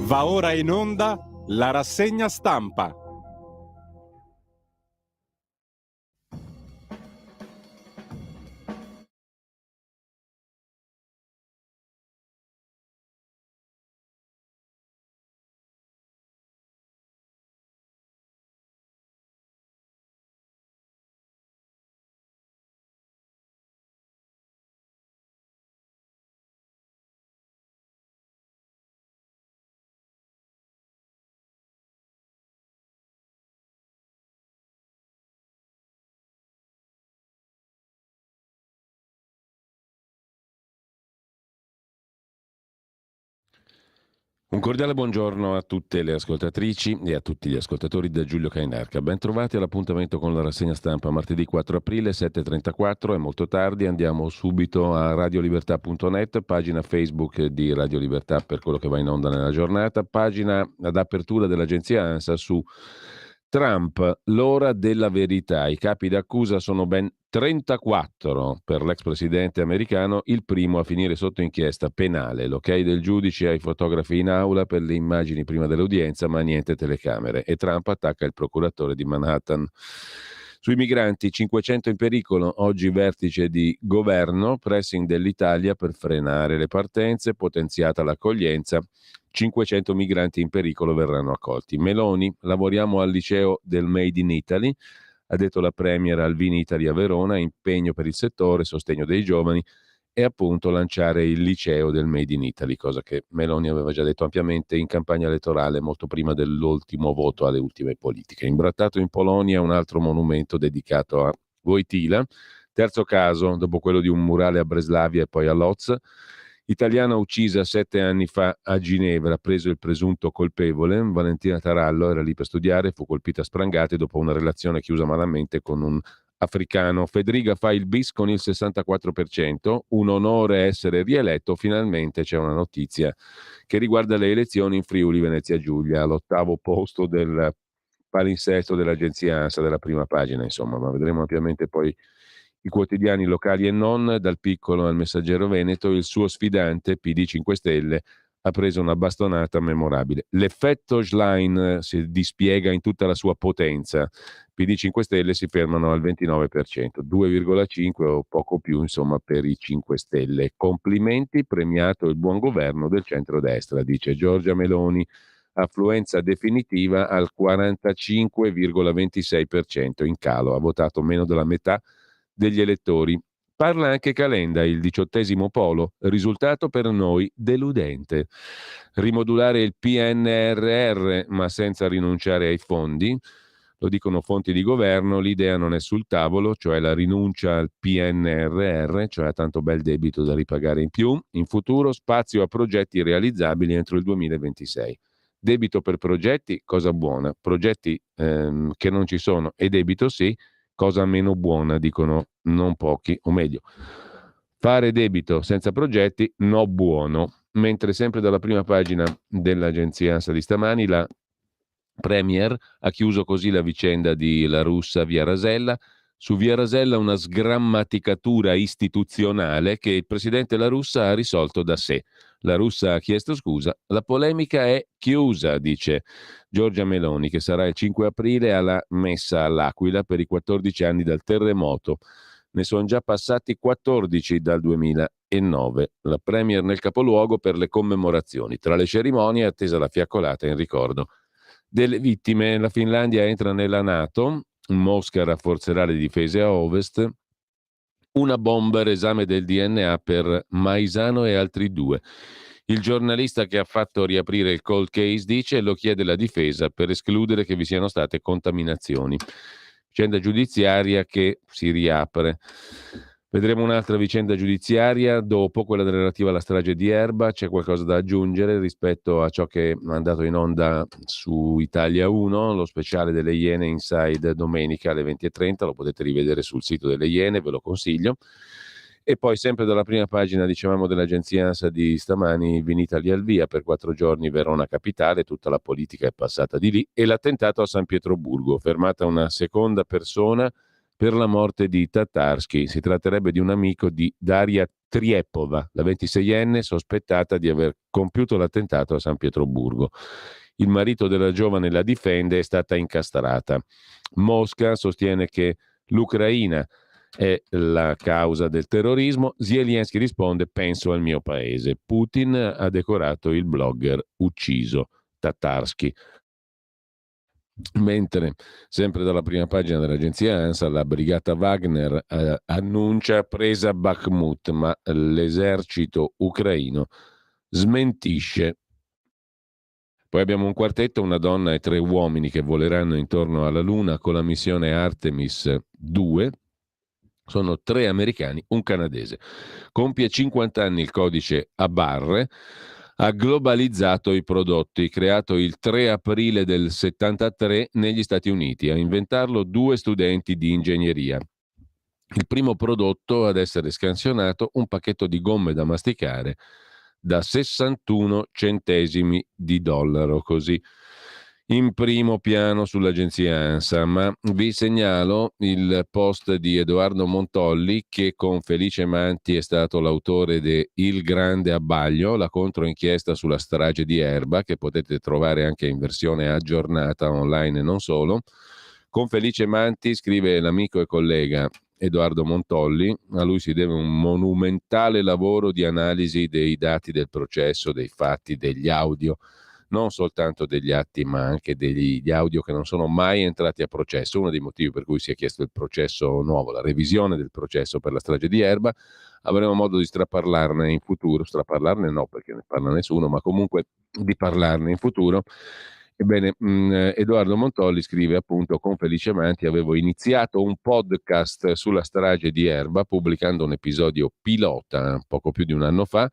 Va ora in onda la rassegna stampa. Un cordiale buongiorno a tutte le ascoltatrici e a tutti gli ascoltatori da Giulio Cainarca. Ben trovati all'appuntamento con la rassegna stampa martedì 4 aprile 7.34, è molto tardi, andiamo subito a radiolibertà.net, pagina Facebook di Radio Libertà per quello che va in onda nella giornata, pagina ad apertura dell'agenzia ANSA su Trump, l'ora della verità. I capi d'accusa sono ben 34 per l'ex presidente americano, il primo a finire sotto inchiesta penale. L'ok del giudice ai fotografi in aula per le immagini prima dell'udienza, ma niente telecamere. E Trump attacca il procuratore di Manhattan. Sui migranti, 500 in pericolo, oggi vertice di governo, pressing dell'Italia per frenare le partenze, potenziata l'accoglienza. 500 migranti in pericolo verranno accolti. Meloni, lavoriamo al liceo del Made in Italy, ha detto la premier al Vinitaly a Verona, impegno per il settore, sostegno dei giovani e appunto lanciare il liceo del Made in Italy, cosa che Meloni aveva già detto ampiamente in campagna elettorale molto prima dell'ultimo voto alle ultime politiche. Imbrattato in Polonia un altro monumento dedicato a Wojtyla, terzo caso dopo quello di un murale a Breslavia e poi a Lodz. Italiana uccisa 7 anni fa a Ginevra, preso il presunto colpevole. Valentina Tarallo era lì per studiare, fu colpita a sprangate dopo una relazione chiusa malamente con un africano. Federica fa il bis con il 64%, un onore essere rieletto. Finalmente c'è una notizia che riguarda le elezioni in Friuli Venezia Giulia, all'8° posto del palinsesto dell'agenzia ANSA della prima pagina, insomma, ma vedremo ampiamente poi i quotidiani locali e non, dal Piccolo al Messaggero Veneto. Il suo sfidante, PD 5 Stelle, ha preso una bastonata memorabile. L'effetto Schlein si dispiega in tutta la sua potenza. PD 5 Stelle si fermano al 29%, 2,5 o poco più insomma per i 5 Stelle. Complimenti, premiato il buon governo del centrodestra, dice Giorgia Meloni. Affluenza definitiva al 45,26%, in calo, ha votato meno della metà degli elettori. Parla anche Calenda, il 18° polo, risultato per noi deludente. Rimodulare il PNRR ma senza rinunciare ai fondi, lo dicono fonti di governo, l'idea non è sul tavolo, cioè la rinuncia al PNRR, cioè a tanto bel debito da ripagare in più. In futuro spazio a progetti realizzabili entro il 2026. Debito per progetti, cosa buona. Progetti che non ci sono e debito sì, cosa meno buona, dicono non pochi, o meglio, fare debito senza progetti, no buono. Mentre sempre dalla prima pagina dell'agenzia ANSA di stamani, la Premier ha chiuso così la vicenda di La Russa via Rasella. Su via Rasella una sgrammaticatura istituzionale che il presidente La Russa ha risolto da sé. La Russa ha chiesto scusa, la polemica è chiusa, dice Giorgia Meloni, che sarà il 5 aprile alla messa all'Aquila per i 14 anni dal terremoto. Ne sono già passati 14 dal 2009. La Premier nel capoluogo per le commemorazioni. Tra le cerimonie è attesa la fiaccolata in ricordo delle vittime. La Finlandia entra nella NATO, Mosca rafforzerà le difese a ovest, una bomber, esame del DNA per Maisano e altri 2. Il giornalista che ha fatto riaprire il cold case dice lo chiede la difesa per escludere che vi siano state contaminazioni. Vicenda giudiziaria che si riapre. Vedremo un'altra vicenda giudiziaria dopo, quella relativa alla strage di Erba. C'è qualcosa da aggiungere rispetto a ciò che è andato in onda su Italia 1, lo speciale delle Iene Inside domenica alle 20:30, lo potete rivedere sul sito delle Iene, ve lo consiglio. E poi sempre dalla prima pagina, dicevamo, dell'agenzia ANSA di stamani, Vinitaly al via per 4 giorni, Verona capitale, tutta la politica è passata di lì, e l'attentato a San Pietroburgo, fermata una seconda persona per la morte di Tatarsky. Si tratterebbe di un amico di Daria Triepova, la 26enne sospettata di aver compiuto l'attentato a San Pietroburgo. Il marito della giovane la difende, è stata incastrata. Mosca sostiene che l'Ucraina è la causa del terrorismo. Zelensky risponde: penso al mio paese. Putin ha decorato il blogger ucciso Tatarsky. Mentre, sempre dalla prima pagina dell'agenzia ANSA, la brigata Wagner annuncia presa Bakhmut, ma l'esercito ucraino smentisce. Poi abbiamo un quartetto, una donna e 3 uomini che voleranno intorno alla Luna con la missione Artemis 2. Sono 3 americani, un canadese. Compie 50 anni il codice a barre, ha globalizzato i prodotti, creato il 3 aprile del 73 negli Stati Uniti. A inventarlo 2 studenti di ingegneria. Il primo prodotto ad essere scansionato, un pacchetto di gomme da masticare da 61 centesimi di dollaro, così in primo piano sull'agenzia ANSA, ma vi segnalo il post di Edoardo Montolli, che con Felice Manti è stato l'autore di Il Grande Abbaglio, la controinchiesta sulla strage di Erba, che potete trovare anche in versione aggiornata online e non solo. Con Felice Manti, scrive l'amico e collega Edoardo Montolli, a lui si deve un monumentale lavoro di analisi dei dati del processo, dei fatti, degli audio, non soltanto degli atti ma anche degli audio che non sono mai entrati a processo, uno dei motivi per cui si è chiesto il processo nuovo, la revisione del processo per la strage di Erba. Avremo modo di straparlarne in futuro, straparlarne no perché ne parla nessuno, ma comunque di parlarne in futuro. Ebbene, Edoardo Montolli scrive appunto: con Felice Manti avevo iniziato un podcast sulla strage di Erba pubblicando un episodio pilota poco più di un anno fa,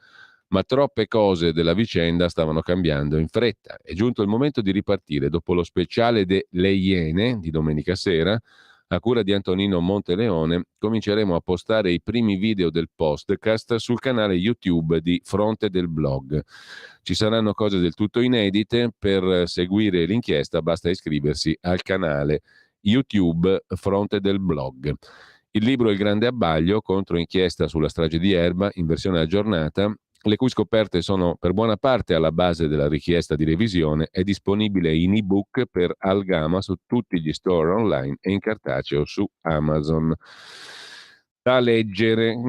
ma troppe cose della vicenda stavano cambiando in fretta. È giunto il momento di ripartire. Dopo lo speciale Le Iene di domenica sera, a cura di Antonino Monteleone, cominceremo a postare i primi video del podcast sul canale YouTube di Fronte del Blog. Ci saranno cose del tutto inedite. Per seguire l'inchiesta basta iscriversi al canale YouTube Fronte del Blog. Il libro Il Grande Abbaglio, controinchiesta sulla strage di Erba, in versione aggiornata, le cui scoperte sono per buona parte alla base della richiesta di revisione, è disponibile in ebook per Algama su tutti gli store online e in cartaceo su Amazon. Da leggere,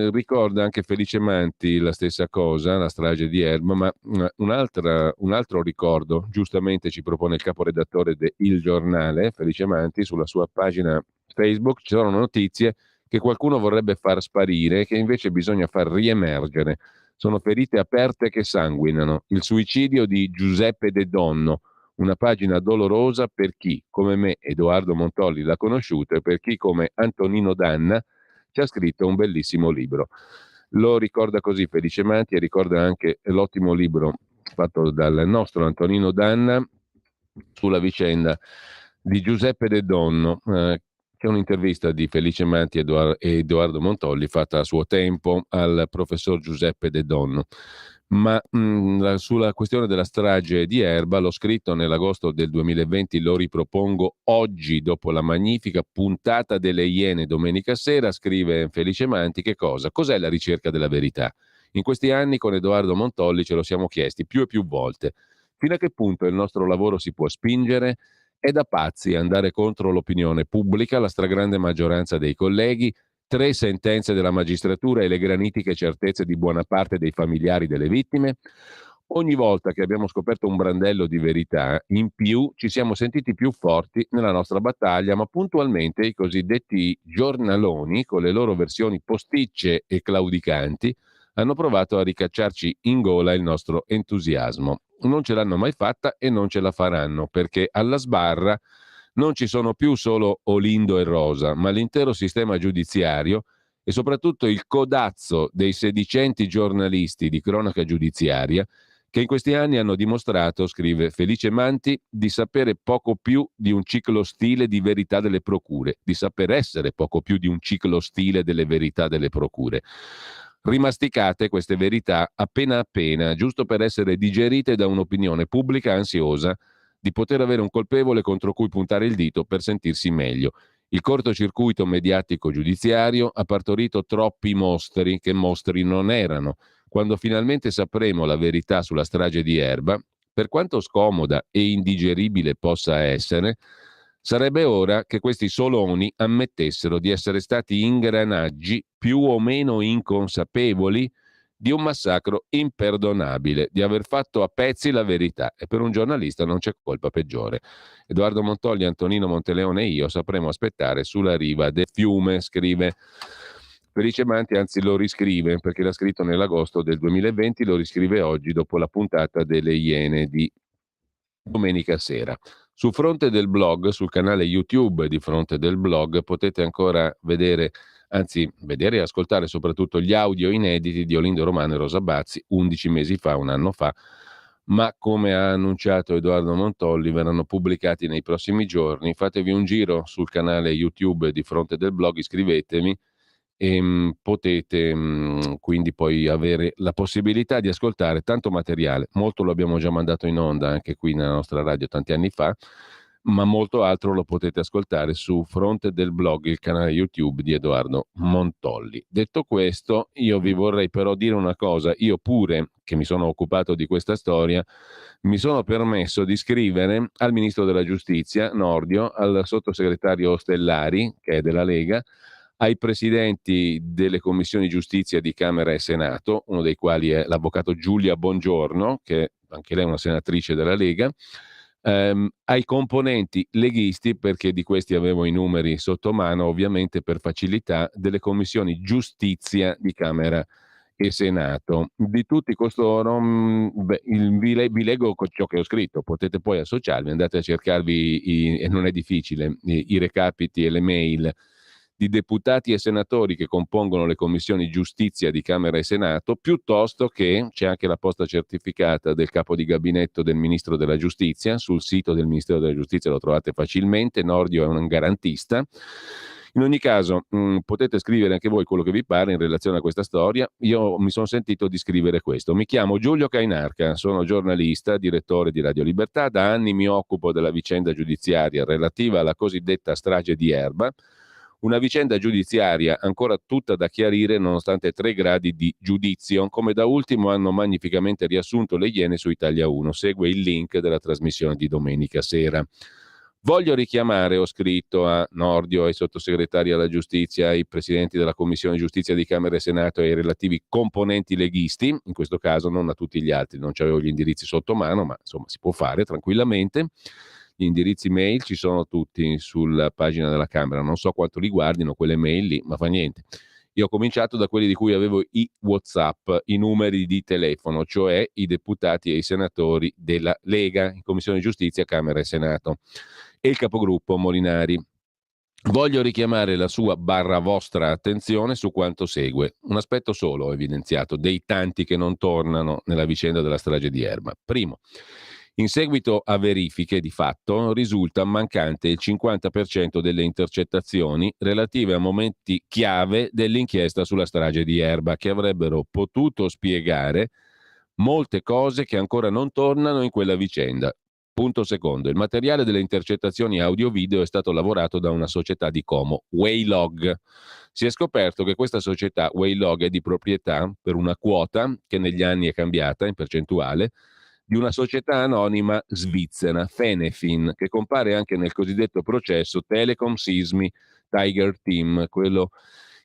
ricorda anche Felice Manti la stessa cosa, la strage di Erba, ma un altro ricordo, giustamente ci propone il caporedattore de Il Giornale, Felice Manti, sulla sua pagina Facebook ci sono notizie che qualcuno vorrebbe far sparire e che invece bisogna far riemergere. Sono ferite aperte che sanguinano. Il suicidio di Giuseppe De Donno, una pagina dolorosa per chi, come me, Edoardo Montolli, l'ha conosciuto e per chi, come Antonino Danna, ci ha scritto un bellissimo libro. Lo ricorda così Felice Manti e ricorda anche l'ottimo libro fatto dal nostro Antonino Danna sulla vicenda di Giuseppe De Donno. C'è un'intervista di Felice Manti e Edoardo Montolli fatta a suo tempo al professor Giuseppe De Donno. Ma sulla questione della strage di Erba l'ho scritto nell'agosto del 2020, lo ripropongo oggi dopo la magnifica puntata delle Iene domenica sera. Scrive Felice Manti: che cosa? Cos'è la ricerca della verità? In questi anni con Edoardo Montolli ce lo siamo chiesti più e più volte. Fino a che punto il nostro lavoro si può spingere? È da pazzi andare contro l'opinione pubblica, la stragrande maggioranza dei colleghi, 3 sentenze della magistratura e le granitiche certezze di buona parte dei familiari delle vittime. Ogni volta che abbiamo scoperto un brandello di verità in più, ci siamo sentiti più forti nella nostra battaglia, ma puntualmente i cosiddetti giornaloni, con le loro versioni posticce e claudicanti, hanno provato a ricacciarci in gola il nostro entusiasmo. Non ce l'hanno mai fatta e non ce la faranno, perché alla sbarra non ci sono più solo Olindo e Rosa, ma l'intero sistema giudiziario e soprattutto il codazzo dei sedicenti giornalisti di cronaca giudiziaria che in questi anni hanno dimostrato, scrive Felice Manti, di sapere poco più di un ciclostile di verità delle procure, di saper essere poco più di un ciclostile delle verità delle procure. Rimasticate queste verità appena appena, giusto per essere digerite da un'opinione pubblica ansiosa di poter avere un colpevole contro cui puntare il dito per sentirsi meglio. Il cortocircuito mediatico giudiziario ha partorito troppi mostri che mostri non erano. Quando finalmente sapremo la verità sulla strage di Erba, per quanto scomoda e indigeribile possa essere, sarebbe ora che questi soloni ammettessero di essere stati ingranaggi più o meno inconsapevoli di un massacro imperdonabile, di aver fatto a pezzi la verità, e per un giornalista non c'è colpa peggiore. Edoardo Montolli, Antonino Monteleone e io sapremo aspettare sulla riva del fiume, scrive Felice Manti, anzi lo riscrive perché l'ha scritto nell'agosto del 2020, lo riscrive oggi dopo la puntata delle Iene di domenica sera. Su Fronte del Blog, sul canale YouTube di Fronte del Blog, potete ancora vedere e ascoltare soprattutto gli audio inediti di Olindo Romano e Rosa Bazzi 11 mesi fa, un anno fa, ma come ha annunciato Edoardo Montolli verranno pubblicati nei prossimi giorni. Fatevi un giro sul canale YouTube di Fronte del Blog, iscrivetevi e potete quindi poi avere la possibilità di ascoltare tanto materiale. Molto lo abbiamo già mandato in onda anche qui nella nostra radio tanti anni fa, ma molto altro lo potete ascoltare su Fronte del Blog, il canale YouTube di Edoardo Montolli. Detto questo, io vi vorrei però dire una cosa. Io pure, che mi sono occupato di questa storia, mi sono permesso di scrivere al Ministro della Giustizia, Nordio, al Sottosegretario Ostellari, che è della Lega, ai presidenti delle commissioni giustizia di Camera e Senato, uno dei quali è l'avvocato Giulia Bongiorno, che anche lei è una senatrice della Lega, ai componenti leghisti, perché di questi avevo i numeri sotto mano, ovviamente per facilità, delle commissioni giustizia di Camera e Senato. Di tutti costoro, vi leggo ciò che ho scritto, potete poi associarvi, andate a cercarvi, e non è difficile, i recapiti e le mail di deputati e senatori che compongono le commissioni giustizia di Camera e Senato, piuttosto che c'è anche la posta certificata del capo di gabinetto del Ministro della Giustizia. Sul sito del Ministero della Giustizia lo trovate facilmente, Nordio è un garantista. In ogni caso, potete scrivere anche voi quello che vi pare in relazione a questa storia. Io mi sono sentito di scrivere questo. Mi chiamo Giulio Cainarca, sono giornalista, direttore di Radio Libertà. Da anni mi occupo della vicenda giudiziaria relativa alla cosiddetta strage di Erba, una vicenda giudiziaria ancora tutta da chiarire nonostante 3 gradi di giudizio, come da ultimo hanno magnificamente riassunto le Iene su Italia 1. Segue il link della trasmissione di domenica sera. Voglio richiamare, ho scritto a Nordio, ai sottosegretari alla giustizia, ai presidenti della Commissione Giustizia di Camera e Senato e ai relativi componenti leghisti, in questo caso non a tutti gli altri, non c'avevo gli indirizzi sotto mano, ma insomma si può fare tranquillamente. Gli indirizzi mail ci sono tutti sulla pagina della Camera, non so quanto li guardino quelle mail lì, ma fa niente. Io ho cominciato da quelli di cui avevo i WhatsApp, i numeri di telefono, cioè i deputati e i senatori della Lega in Commissione Giustizia, Camera e Senato, e il capogruppo Molinari. Voglio richiamare la sua vostra attenzione su quanto segue. Un aspetto solo ho evidenziato, dei tanti che non tornano nella vicenda della strage di Erba. Primo, in seguito a verifiche di fatto risulta mancante il 50% delle intercettazioni relative a momenti chiave dell'inchiesta sulla strage di Erba, che avrebbero potuto spiegare molte cose che ancora non tornano in quella vicenda. Punto secondo, il materiale delle intercettazioni audio-video è stato lavorato da una società di Como, Waylog. Si è scoperto che questa società, Waylog, è di proprietà, per una quota che negli anni è cambiata in percentuale, di una società anonima svizzera, Fenefin, che compare anche nel cosiddetto processo Telecom Sismi Tiger Team, quello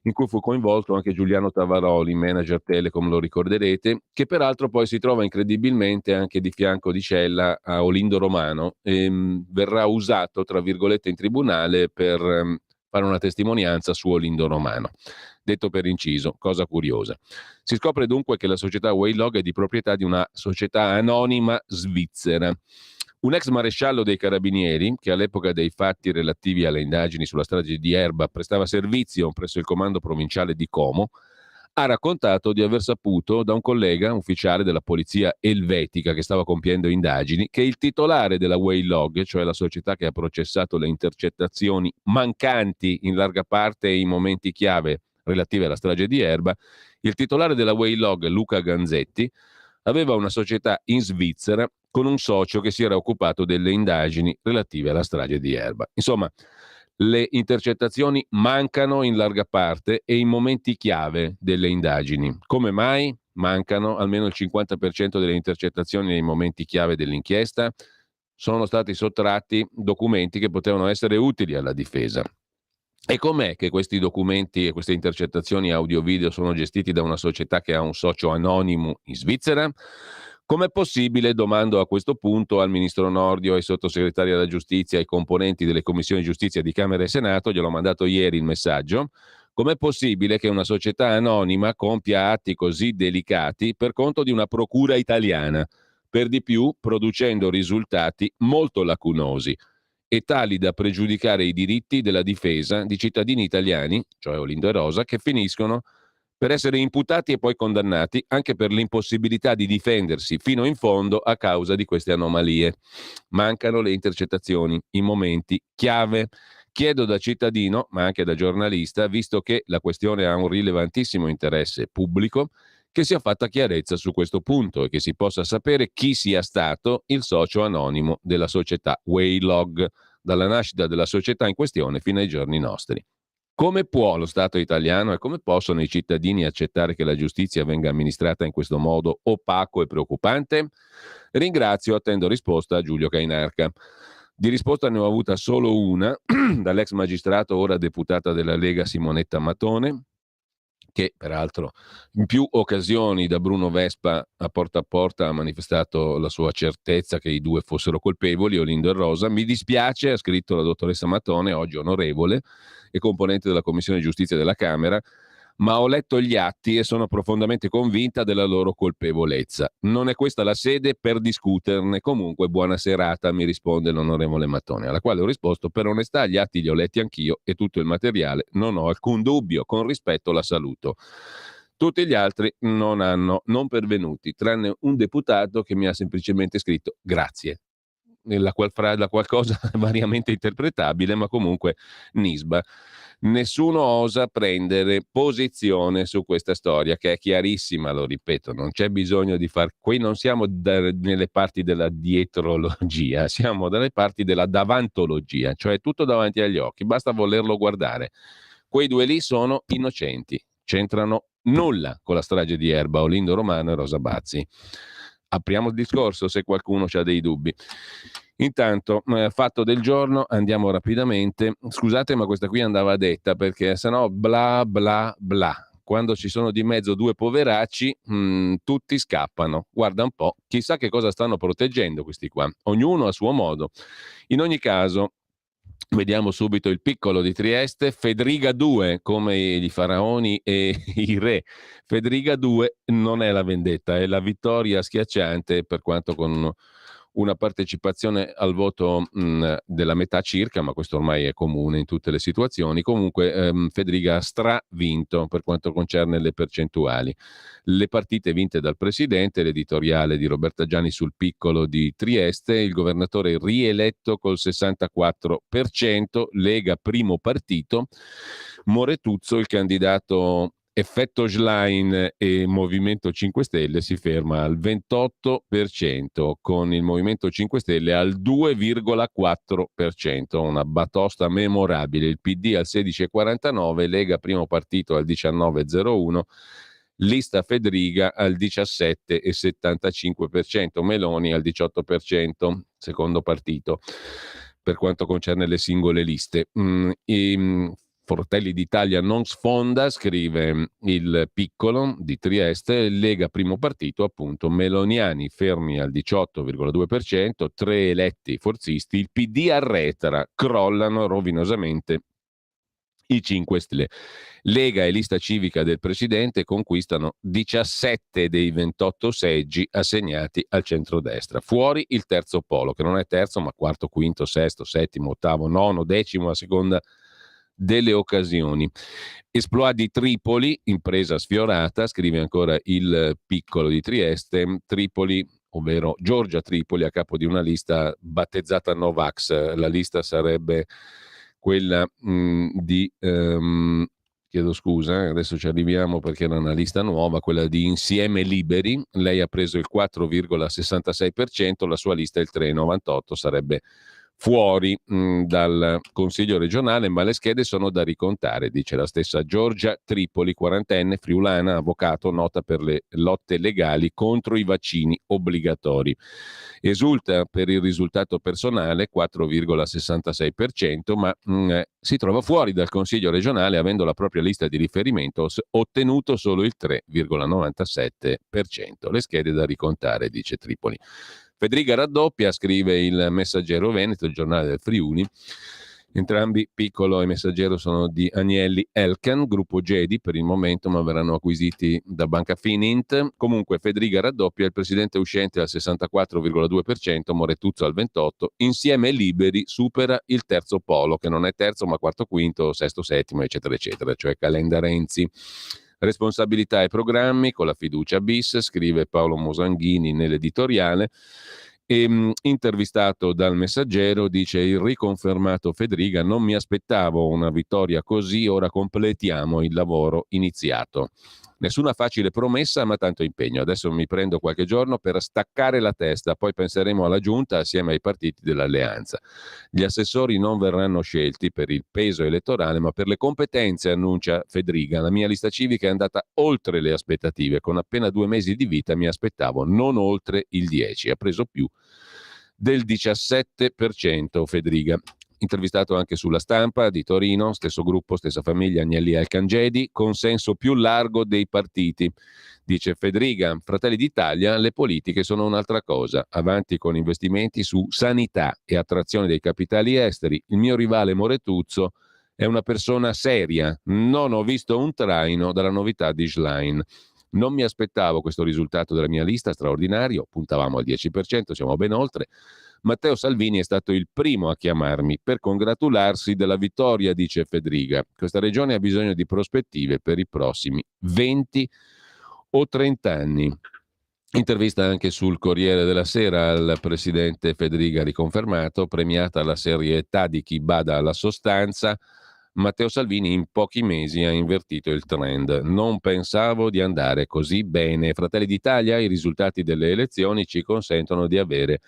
in cui fu coinvolto anche Giuliano Tavaroli, manager Telecom, lo ricorderete, che peraltro poi si trova incredibilmente anche di fianco di cella a Olindo Romano e verrà usato, tra virgolette, in tribunale per fare una testimonianza su Olindo Romano. Detto per inciso, cosa curiosa. Si scopre dunque che la società Waylog è di proprietà di una società anonima svizzera. Un ex maresciallo dei carabinieri, che all'epoca dei fatti relativi alle indagini sulla strage di Erba prestava servizio presso il comando provinciale di Como, ha raccontato di aver saputo da un collega ufficiale della polizia elvetica che stava compiendo indagini che il titolare della Waylog, cioè la società che ha processato le intercettazioni mancanti in larga parte e in momenti chiave relative alla strage di Erba, il titolare della Waylog, Luca Ganzetti, aveva una società in Svizzera con un socio che si era occupato delle indagini relative alla strage di Erba. Insomma, Le intercettazioni mancano in larga parte e in momenti chiave delle indagini. Come mai mancano almeno il 50% delle intercettazioni nei momenti chiave dell'inchiesta? Sono stati sottratti documenti che potevano essere utili alla difesa. E com'è che questi documenti e queste intercettazioni audio-video sono gestiti da una società che ha un socio anonimo in Svizzera? Com'è possibile, domando a questo punto al ministro Nordio, ai sottosegretari alla giustizia, ai componenti delle commissioni giustizia di Camera e Senato, gliel'ho mandato ieri il messaggio, com'è possibile che una società anonima compia atti così delicati per conto di una procura italiana, per di più producendo risultati molto lacunosi e tali da pregiudicare i diritti della difesa di cittadini italiani, cioè Olindo e Rosa, che finiscono per essere imputati e poi condannati anche per l'impossibilità di difendersi fino in fondo a causa di queste anomalie. Mancano le intercettazioni in momenti chiave. Chiedo da cittadino, ma anche da giornalista, visto che la questione ha un rilevantissimo interesse pubblico, che sia fatta chiarezza su questo punto e che si possa sapere chi sia stato il socio anonimo della società Waylog, dalla nascita della società in questione fino ai giorni nostri. Come può lo Stato italiano e come possono i cittadini accettare che la giustizia venga amministrata in questo modo opaco e preoccupante? Ringrazio, attendo risposta a Giulio Cainarca. Di risposta ne ho avuta solo una, dall'ex magistrato, ora deputata della Lega Simonetta Matone, che peraltro in più occasioni da Bruno Vespa a porta ha manifestato la sua certezza che i due fossero colpevoli, Olindo e Rosa. Mi dispiace, ha scritto la dottoressa Matone, oggi onorevole e componente della Commissione Giustizia della Camera, ma ho letto gli atti e sono profondamente convinta della loro colpevolezza. Non è questa la sede per discuterne. Comunque, buona serata, mi risponde l'onorevole Mattone, alla quale ho risposto: per onestà gli atti li ho letti anch'io e tutto il materiale non ho alcun dubbio, con rispetto la saluto. Tutti gli altri non pervenuti, tranne un deputato che mi ha semplicemente scritto grazie. La qual cosa variamente interpretabile, ma comunque nisba. Nessuno osa prendere posizione su questa storia, che è chiarissima, lo ripeto, non c'è bisogno di far... Qui non siamo nelle parti della dietrologia, siamo dalle parti della davantologia, cioè tutto davanti agli occhi, basta volerlo guardare. Quei due lì sono innocenti, c'entrano nulla con la strage di Erba, Olindo Romano e Rosa Bazzi. Apriamo il discorso se qualcuno ha dei dubbi. Intanto, fatto del giorno, andiamo rapidamente. Scusate, ma questa qui andava detta perché sennò bla bla bla. Quando ci sono di mezzo due poveracci, tutti scappano. Guarda un po', chissà che cosa stanno proteggendo questi qua. Ognuno a suo modo. In ogni caso, vediamo subito il piccolo di Trieste, Fedriga 2, come i faraoni e i re. Fedriga 2 non è la vendetta, è la vittoria schiacciante, per quanto con una partecipazione al voto della metà circa, ma questo ormai è comune in tutte le situazioni. Comunque Fedriga ha stravinto per quanto concerne le percentuali. Le partite vinte dal presidente, l'editoriale di Roberta Gianni sul piccolo di Trieste, il governatore rieletto col 64%, Lega primo partito, Moretuzzo, il candidato effetto Schlein e Movimento 5 Stelle si ferma al 28%, con il Movimento 5 Stelle al 2,4%, una batosta memorabile. Il PD al 16,49%, Lega primo partito al 19,01%, lista Fedriga al 17,75%, Meloni al 18%, secondo partito, per quanto concerne le singole liste. Fratelli d'Italia non sfonda, scrive il piccolo di Trieste, Lega primo partito, appunto, meloniani fermi al 18,2%, 3 eletti forzisti, il PD arretra, crollano rovinosamente i 5 Stelle. Lega e lista civica del presidente conquistano 17 dei 28 seggi assegnati al centrodestra. Fuori il terzo polo, che non è terzo ma quarto, quinto, sesto, settimo, ottavo, nono, decimo a seconda delle occasioni. Esploit di Tripoli, impresa sfiorata, scrive ancora il piccolo di Trieste. Tripoli, ovvero Giorgia Tripoli, a capo di una lista battezzata Novax. La lista sarebbe quella chiedo scusa, adesso ci arriviamo perché era una lista nuova, quella di Insieme Liberi. Lei ha preso il 4,66%, la sua lista il 3,98%, sarebbe fuori dal Consiglio regionale, ma le schede sono da ricontare, dice la stessa Giorgia Tripoli, 40enne, friulana, avvocato, nota per le lotte legali contro i vaccini obbligatori. Esulta per il risultato personale, 4,66%, ma si trova fuori dal Consiglio regionale avendo la propria lista di riferimento ottenuto solo il 3,97%. Le schede da ricontare, dice Tripoli. Federica raddoppia, scrive il Messaggero Veneto, il giornale del Friuli. Entrambi Piccolo e Messaggero sono di Agnelli Elkan, gruppo Gedi per il momento, ma verranno acquisiti da Banca Finint. Comunque Federica raddoppia, il presidente uscente al 64,2%, Moretuzzo al 28%, insieme Liberi supera il terzo polo, che non è terzo ma quarto, quinto, sesto, settimo, eccetera, eccetera, cioè Calenda Renzi. Responsabilità e programmi con la fiducia bis, scrive Paolo Mosanghini nell'editoriale. E, intervistato dal Messaggero, dice: il riconfermato Federica, non mi aspettavo una vittoria così, ora completiamo il lavoro iniziato. Nessuna facile promessa, ma tanto impegno. Adesso mi prendo qualche giorno per staccare la testa, poi penseremo alla giunta assieme ai partiti dell'alleanza. Gli assessori non verranno scelti per il peso elettorale, ma per le competenze, annuncia Federica. La mia lista civica è andata oltre le aspettative. Con appena 2 mesi di vita mi aspettavo non oltre il 10%. Ha preso più del 17% Federica. Intervistato anche sulla Stampa di Torino, stesso gruppo, stessa famiglia, Agnelli Alcangedi, consenso più largo dei partiti. Dice Federica, Fratelli d'Italia, le politiche sono un'altra cosa, avanti con investimenti su sanità e attrazione dei capitali esteri. Il mio rivale Moretuzzo è una persona seria, non ho visto un traino dalla novità di Schlein. Non mi aspettavo questo risultato della mia lista, straordinario, puntavamo al 10%, siamo ben oltre. Matteo Salvini è stato il primo a chiamarmi per congratularsi della vittoria, dice Federica. Questa regione ha bisogno di prospettive per i prossimi 20 o 30 anni. Intervista anche sul Corriere della Sera al presidente Federica, riconfermato, premiata la serietà di chi bada alla sostanza. Matteo Salvini in pochi mesi ha invertito il trend. Non pensavo di andare così bene. Fratelli d'Italia, i risultati delle elezioni ci consentono di avere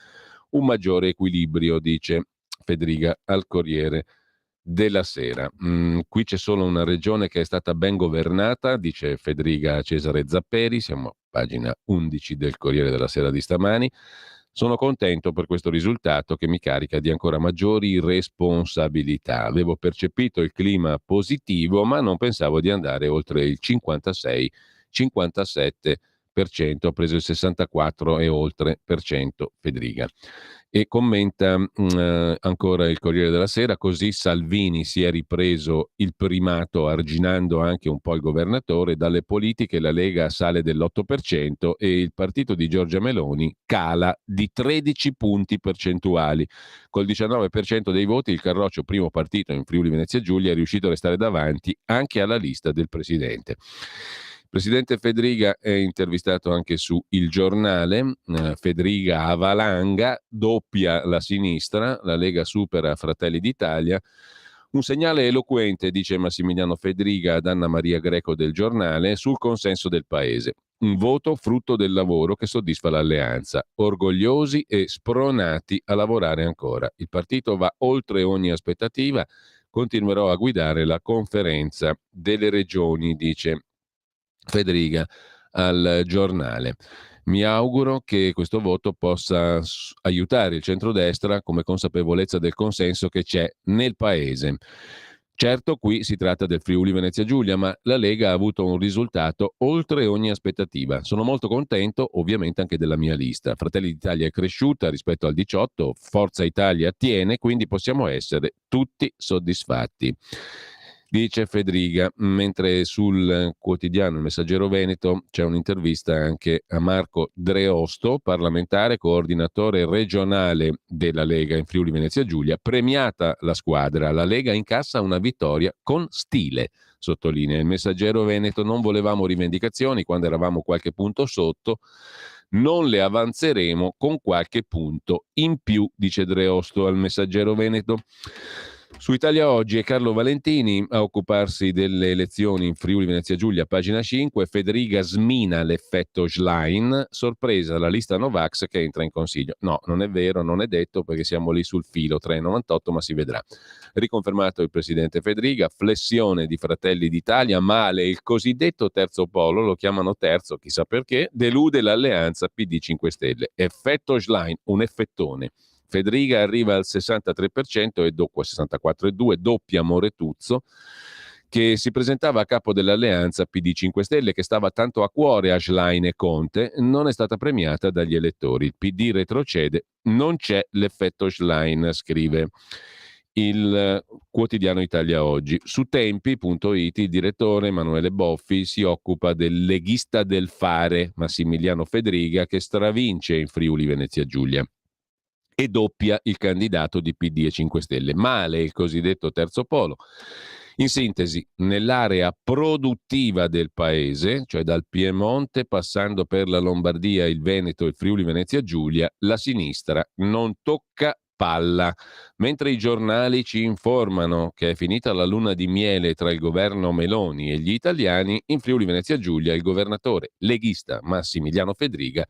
un maggiore equilibrio, dice Federica al Corriere della Sera. Qui c'è solo una regione che è stata ben governata, dice Federica a Cesare Zapperi, siamo a pagina 11 del Corriere della Sera di stamani. Sono contento per questo risultato che mi carica di ancora maggiori responsabilità. Avevo percepito il clima positivo, ma non pensavo di andare oltre il 56-57%. Ha preso il 64 e oltre per cento Federica. E commenta ancora il Corriere della Sera: così Salvini si è ripreso il primato arginando anche un po' il governatore. Dalle politiche la Lega sale dell'8% e il partito di Giorgia Meloni cala di 13 punti percentuali. Col 19% dei voti il Carroccio, primo partito in Friuli Venezia Giulia, è riuscito a restare davanti anche alla lista del presidente. Il presidente Federica è intervistato anche su Il Giornale. Federica a valanga, doppia la sinistra, la Lega supera Fratelli d'Italia. Un segnale eloquente, dice Massimiliano Federica ad Anna Maria Greco del Giornale, sul consenso del Paese. Un voto frutto del lavoro che soddisfa l'alleanza. Orgogliosi e spronati a lavorare ancora. Il partito va oltre ogni aspettativa. Continuerò a guidare la conferenza delle regioni, dice Federica al Giornale. Mi auguro che questo voto possa aiutare il centrodestra come consapevolezza del consenso che c'è nel Paese. Certo, qui si tratta del Friuli Venezia Giulia, ma la Lega ha avuto un risultato oltre ogni aspettativa. Sono molto contento, ovviamente, anche della mia lista. Fratelli d'Italia è cresciuta rispetto al 18, Forza Italia tiene, quindi possiamo essere tutti soddisfatti, dice Federica. Mentre sul quotidiano Il Messaggero Veneto c'è un'intervista anche a Marco Dreosto, parlamentare, coordinatore regionale della Lega in Friuli Venezia Giulia. Premiata la squadra, la Lega incassa una vittoria con stile, sottolinea Il Messaggero Veneto. Non volevamo rivendicazioni quando eravamo qualche punto sotto, non le avanzeremo con qualche punto in più, dice Dreosto al Messaggero Veneto. Su Italia Oggi è Carlo Valentini a occuparsi delle elezioni in Friuli Venezia Giulia, pagina 5. Federica smina l'effetto Schlein, sorpresa la lista Novax che entra in consiglio. No, non è vero, non è detto perché siamo lì sul filo 3,98, ma si vedrà. Riconfermato il presidente Federica, flessione di Fratelli d'Italia, male il cosiddetto terzo polo, lo chiamano terzo, chissà perché, delude l'alleanza PD 5 Stelle. Effetto Schlein, un effettone. Federica arriva al 63% e dopo 64,2, doppia Moretuzzo, che si presentava a capo dell'alleanza PD 5 Stelle, che stava tanto a cuore a Schlein e Conte, non è stata premiata dagli elettori. Il PD retrocede, non c'è l'effetto Schlein, scrive il quotidiano Italia Oggi. Su Tempi.it il direttore Emanuele Boffi si occupa del leghista del fare Massimiliano Federica, che stravince in Friuli Venezia Giulia e doppia il candidato di PD e 5 Stelle. Male il cosiddetto terzo polo. In sintesi, nell'area produttiva del paese, cioè dal Piemonte passando per la Lombardia, il Veneto e il Friuli Venezia Giulia, la sinistra non tocca palla. Mentre i giornali ci informano che è finita la luna di miele tra il governo Meloni e gli italiani, in Friuli Venezia Giulia il governatore leghista Massimiliano Federica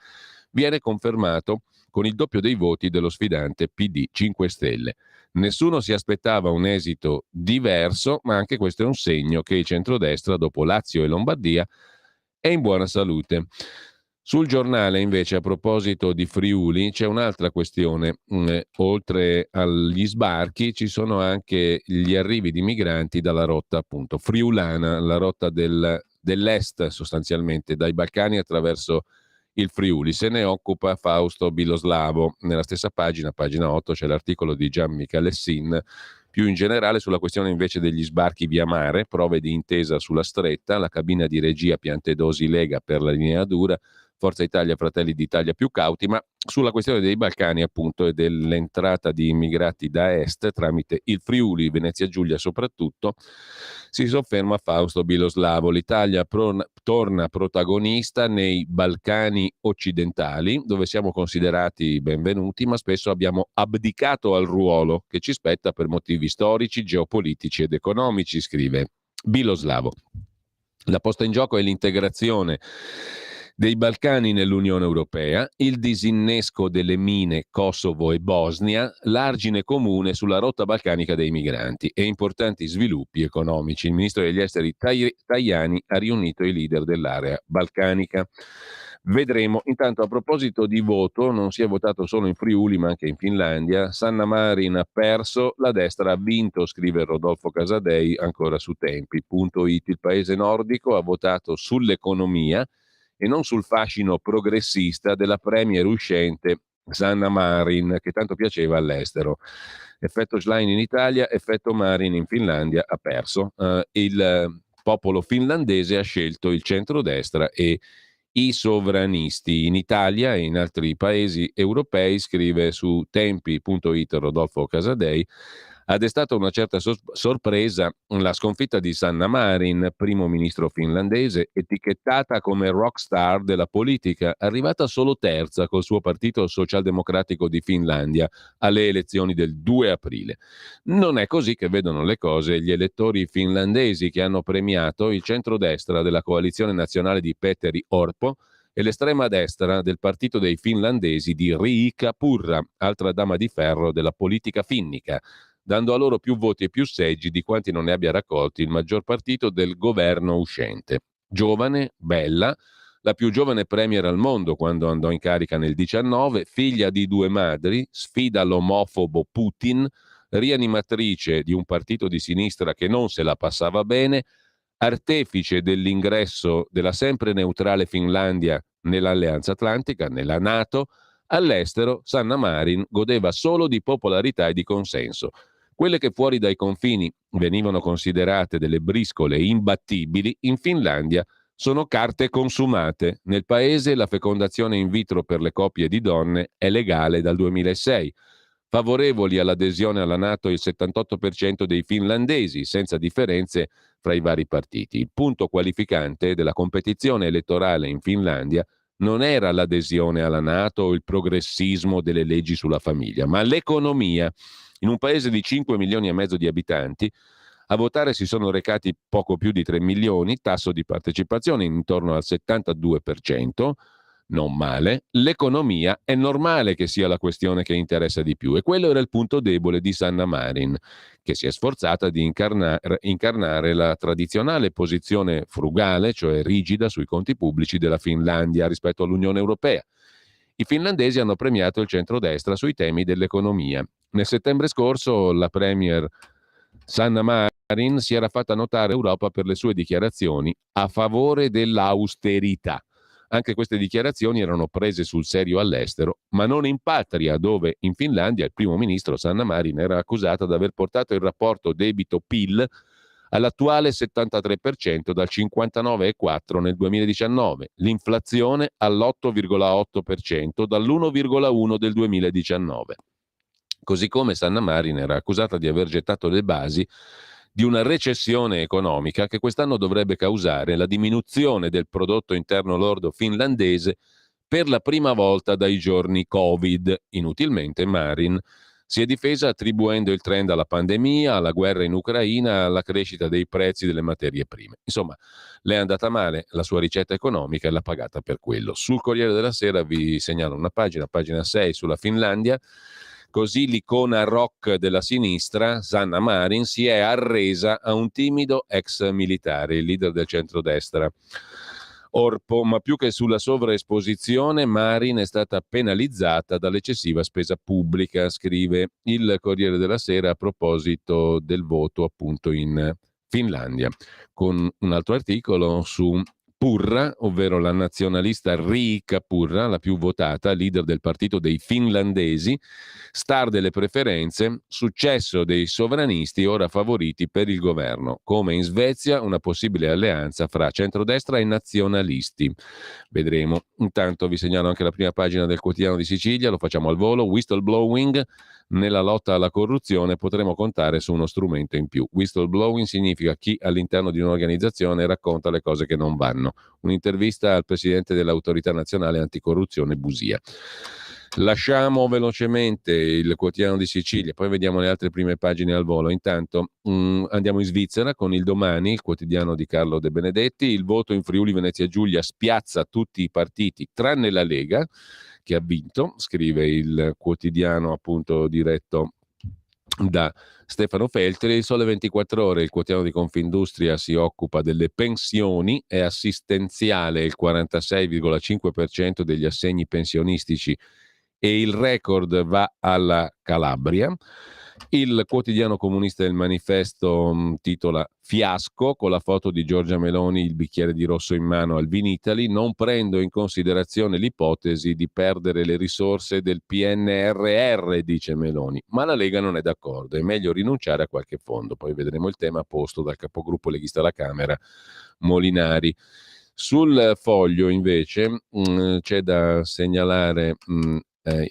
viene confermato con il doppio dei voti dello sfidante PD 5 Stelle. Nessuno si aspettava un esito diverso, ma anche questo è un segno che il centrodestra, dopo Lazio e Lombardia, è in buona salute. Sul giornale, invece, a proposito di Friuli, c'è un'altra questione. Oltre agli sbarchi, ci sono anche gli arrivi di migranti dalla rotta, appunto, friulana, la rotta dell'est, sostanzialmente, dai Balcani attraverso il Friuli. Se ne occupa Fausto Biloslavo. Nella stessa pagina, pagina 8, c'è l'articolo di Gian Michalessin, più in generale sulla questione invece degli sbarchi via mare, prove di intesa sulla stretta, la cabina di regia Piantedosi Lega per la linea dura, Forza Italia, Fratelli d'Italia più cauti, ma sulla questione dei Balcani appunto e dell'entrata di immigrati da est tramite il Friuli, Venezia Giulia soprattutto, si sofferma Fausto Biloslavo. L'Italia torna protagonista nei Balcani occidentali, dove siamo considerati benvenuti, ma spesso abbiamo abdicato al ruolo che ci spetta per motivi storici, geopolitici ed economici, scrive Biloslavo. La posta in gioco è l'integrazione dei Balcani nell'Unione Europea, il disinnesco delle mine Kosovo e Bosnia, l'argine comune sulla rotta balcanica dei migranti e importanti sviluppi economici. Il ministro degli esteri Tajani ha riunito i leader dell'area balcanica. Vedremo. Intanto, a proposito di voto, non si è votato solo in Friuli ma anche in Finlandia. Sanna Marin ha perso, la destra ha vinto, scrive Rodolfo Casadei ancora su Tempi.it. Il paese nordico ha votato sull'economia e non sul fascino progressista della premier uscente Sanna Marin, che tanto piaceva all'estero. Effetto Schlein in Italia, effetto Marin in Finlandia, ha perso. Il popolo finlandese ha scelto il centrodestra e i sovranisti. In Italia e in altri paesi europei, scrive su Tempi.it Rodolfo Casadei, ha destato una certa sorpresa la sconfitta di Sanna Marin, primo ministro finlandese, etichettata come rockstar della politica, arrivata solo terza col suo partito socialdemocratico di Finlandia alle elezioni del 2 aprile. Non è così che vedono le cose gli elettori finlandesi, che hanno premiato il centrodestra della coalizione nazionale di Petteri Orpo e l'estrema destra del partito dei finlandesi di Riikka Purra, altra dama di ferro della politica finnica, dando a loro più voti e più seggi di quanti non ne abbia raccolti il maggior partito del governo uscente. Giovane, bella, la più giovane premier al mondo quando andò in carica nel 19, figlia di 2 madri, sfida l'omofobo Putin, rianimatrice di un partito di sinistra che non se la passava bene, artefice dell'ingresso della sempre neutrale Finlandia nell'Alleanza Atlantica, nella NATO. All'estero Sanna Marin godeva solo di popolarità e di consenso. Quelle che fuori dai confini venivano considerate delle briscole imbattibili, in Finlandia sono carte consumate. Nel paese la fecondazione in vitro per le coppie di donne è legale dal 2006. Favorevoli all'adesione alla NATO il 78% dei finlandesi, senza differenze fra i vari partiti. Il punto qualificante della competizione elettorale in Finlandia non era l'adesione alla NATO o il progressismo delle leggi sulla famiglia, ma l'economia. In un paese di 5 milioni e mezzo di abitanti, a votare si sono recati poco più di 3 milioni, tasso di partecipazione intorno al 72%, non male. L'economia è normale che sia la questione che interessa di più e quello era il punto debole di Sanna Marin, che si è sforzata di incarnare la tradizionale posizione frugale, cioè rigida sui conti pubblici della Finlandia rispetto all'Unione Europea. I finlandesi hanno premiato il centrodestra sui temi dell'economia. Nel settembre scorso la premier Sanna Marin si era fatta notare in Europa per le sue dichiarazioni a favore dell'austerità. Anche queste dichiarazioni erano prese sul serio all'estero, ma non in patria, dove in Finlandia il primo ministro Sanna Marin era accusata di aver portato il rapporto debito-PIL all'attuale 73% dal 59,4% nel 2019, l'inflazione all'8,8% dall'1,1% del 2019. Così come Sanna Marin era accusata di aver gettato le basi di una recessione economica che quest'anno dovrebbe causare la diminuzione del prodotto interno lordo finlandese per la prima volta dai giorni Covid. Inutilmente Marin si è difesa attribuendo il trend alla pandemia, alla guerra in Ucraina, alla crescita dei prezzi delle materie prime. Insomma, le è andata male la sua ricetta economica e l'ha pagata per quello. Sul Corriere della Sera vi segnalo una pagina 6 sulla Finlandia. Così l'icona rock della sinistra, Sanna Marin, si è arresa a un timido ex militare, il leader del centrodestra. Orpo, ma più che sulla sovraesposizione, Marin è stata penalizzata dall'eccessiva spesa pubblica, scrive il Corriere della Sera a proposito del voto appunto in Finlandia, con un altro articolo su Purra, ovvero la nazionalista Riikka Purra, la più votata, leader del partito dei finlandesi, star delle preferenze, successo dei sovranisti ora favoriti per il governo. Come in Svezia, una possibile alleanza fra centrodestra e nazionalisti. Vedremo. Intanto vi segnalo anche la prima pagina del Quotidiano di Sicilia, lo facciamo al volo, whistleblowing. Nella lotta alla corruzione potremo contare su uno strumento in più. Whistleblowing significa chi all'interno di un'organizzazione racconta le cose che non vanno. Un'intervista al presidente dell'Autorità Nazionale Anticorruzione Busia. Lasciamo velocemente il Quotidiano di Sicilia, poi vediamo le altre prime pagine al volo. Intanto andiamo in Svizzera con il Domani, il quotidiano di Carlo De Benedetti. Il voto in Friuli Venezia Giulia spiazza tutti i partiti tranne la Lega, che ha vinto, scrive il quotidiano appunto diretto da Stefano Feltri. Il Sole 24 Ore, il quotidiano di Confindustria, si occupa delle pensioni, è assistenziale il 46,5% degli assegni pensionistici e il record va alla Calabria. Il quotidiano comunista del Manifesto titola Fiasco, con la foto di Giorgia Meloni, il bicchiere di rosso in mano al Vinitaly. Non prendo in considerazione l'ipotesi di perdere le risorse del PNRR, dice Meloni, ma la Lega non è d'accordo, è meglio rinunciare a qualche fondo. Poi vedremo il tema posto dal capogruppo leghista alla Camera Molinari. Sul Foglio invece c'è da segnalare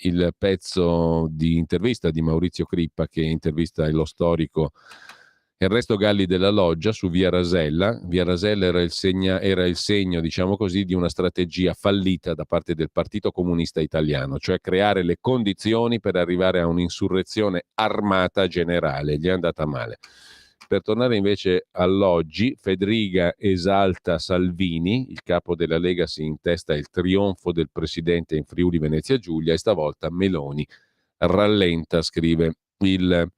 il pezzo di intervista di Maurizio Crippa, che intervista lo storico Ernesto Galli della Loggia su Via Rasella. Via Rasella era il segno, diciamo così, di una strategia fallita da parte del Partito Comunista Italiano, cioè creare le condizioni per arrivare a un'insurrezione armata generale. Gli è andata male. Per tornare invece all'oggi, Fedriga esalta Salvini, il capo della Lega si intesta il trionfo del presidente in Friuli Venezia Giulia e stavolta Meloni rallenta, scrive il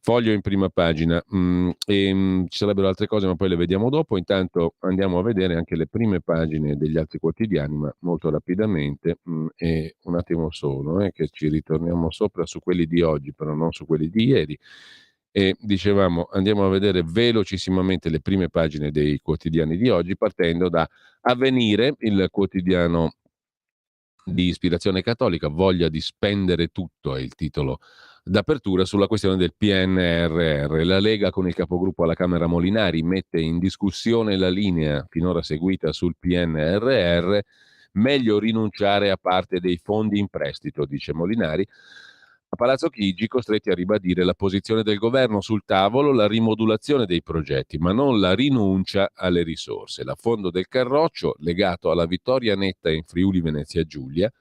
Foglio in prima pagina. Ci sarebbero altre cose, ma poi le vediamo dopo. Intanto andiamo a vedere anche le prime pagine degli altri quotidiani, ma molto rapidamente, e un attimo solo, che ci ritorniamo sopra su quelli di oggi, però non su quelli di ieri. E dicevamo, andiamo a vedere velocissimamente le prime pagine dei quotidiani di oggi, partendo da Avvenire, il quotidiano di ispirazione cattolica. Voglia di spendere tutto è il titolo d'apertura sulla questione del PNRR. La Lega, con il capogruppo alla Camera Molinari, mette in discussione la linea finora seguita sul PNRR. Meglio rinunciare a parte dei fondi in prestito, dice Molinari. A Palazzo Chigi, costretti a ribadire la posizione del governo sul tavolo, la rimodulazione dei progetti, ma non la rinuncia alle risorse. L'affondo del Carroccio, legato alla vittoria netta in Friuli Venezia Giulia,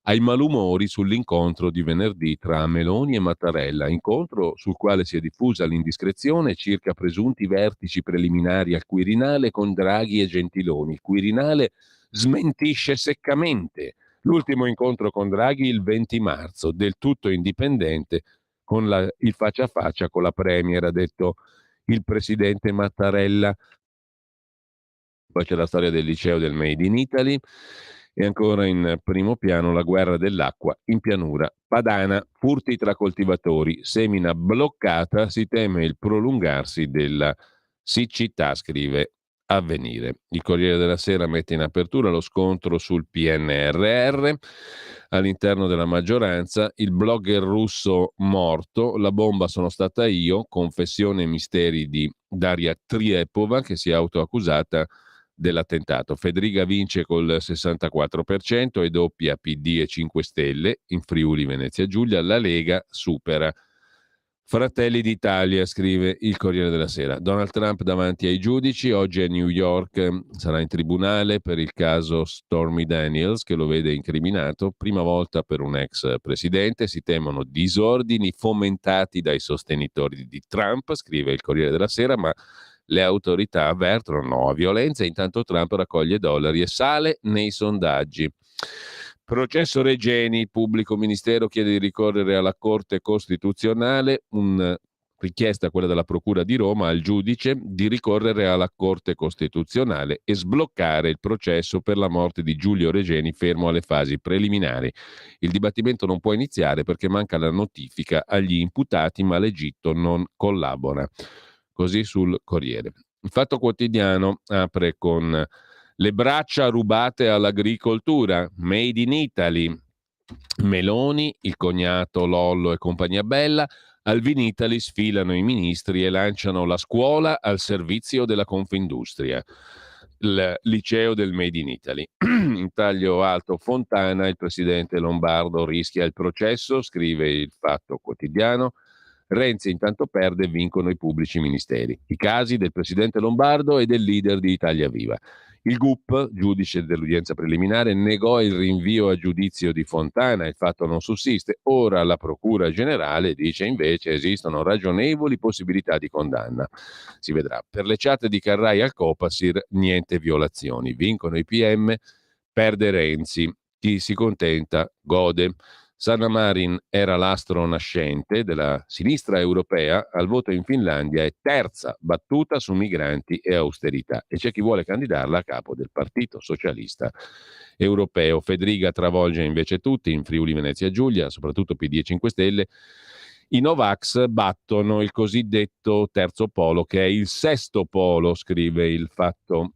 ai malumori sull'incontro di venerdì tra Meloni e Mattarella, incontro sul quale si è diffusa l'indiscrezione circa presunti vertici preliminari al Quirinale con Draghi e Gentiloni. Il Quirinale smentisce seccamente l'ultimo incontro con Draghi il 20 marzo, del tutto indipendente, con il faccia a faccia con la Premier, ha detto il presidente Mattarella. Poi c'è la storia del liceo del Made in Italy e ancora in primo piano la guerra dell'acqua in pianura padana, furti tra coltivatori, semina bloccata, si teme il prolungarsi della siccità, scrive Avvenire. Il Corriere della Sera mette in apertura lo scontro sul PNRR. All'interno della maggioranza, il blogger russo morto, la bomba sono stata io, confessione e misteri di Daria Triepova che si è autoaccusata dell'attentato. Federica vince col 64% e doppia PD e 5 Stelle. In Friuli Venezia Giulia la Lega supera Fratelli d'Italia, scrive il Corriere della Sera. Donald Trump davanti ai giudici, oggi a New York, sarà in tribunale per il caso Stormy Daniels che lo vede incriminato, prima volta per un ex presidente, si temono disordini fomentati dai sostenitori di Trump, scrive il Corriere della Sera, ma le autorità avvertono no a violenza, intanto Trump raccoglie dollari e sale nei sondaggi. Processo Regeni, il pubblico ministero chiede di ricorrere alla Corte Costituzionale, una richiesta, quella della Procura di Roma, al giudice di ricorrere alla Corte Costituzionale e sbloccare il processo per la morte di Giulio Regeni fermo alle fasi preliminari. Il dibattimento non può iniziare perché manca la notifica agli imputati, ma l'Egitto non collabora. Così sul Corriere. Il Fatto Quotidiano apre con le braccia rubate all'agricoltura, Made in Italy. Meloni, il cognato Lollo e compagnia bella, al Vinitaly sfilano i ministri e lanciano la scuola al servizio della Confindustria. Il liceo del Made in Italy. In taglio alto Fontana, il presidente Lombardo rischia il processo, scrive il Fatto Quotidiano. Renzi intanto perde e vincono i pubblici ministeri. I casi del presidente Lombardo e del leader di Italia Viva. Il GUP, giudice dell'udienza preliminare, negò il rinvio a giudizio di Fontana, il fatto non sussiste. Ora la Procura Generale dice invece esistono ragionevoli possibilità di condanna. Si vedrà. Per le chat di Carrai al Copasir niente violazioni. Vincono i PM, perde Renzi. Chi si contenta gode. Sanna Marin era l'astro nascente della sinistra europea, al voto in Finlandia è terza battuta su migranti e austerità e c'è chi vuole candidarla a capo del Partito Socialista Europeo. Federica travolge invece tutti, in Friuli Venezia Giulia, soprattutto PD e 5 Stelle. I Novax battono il cosiddetto terzo polo, che è il sesto polo, scrive il Fatto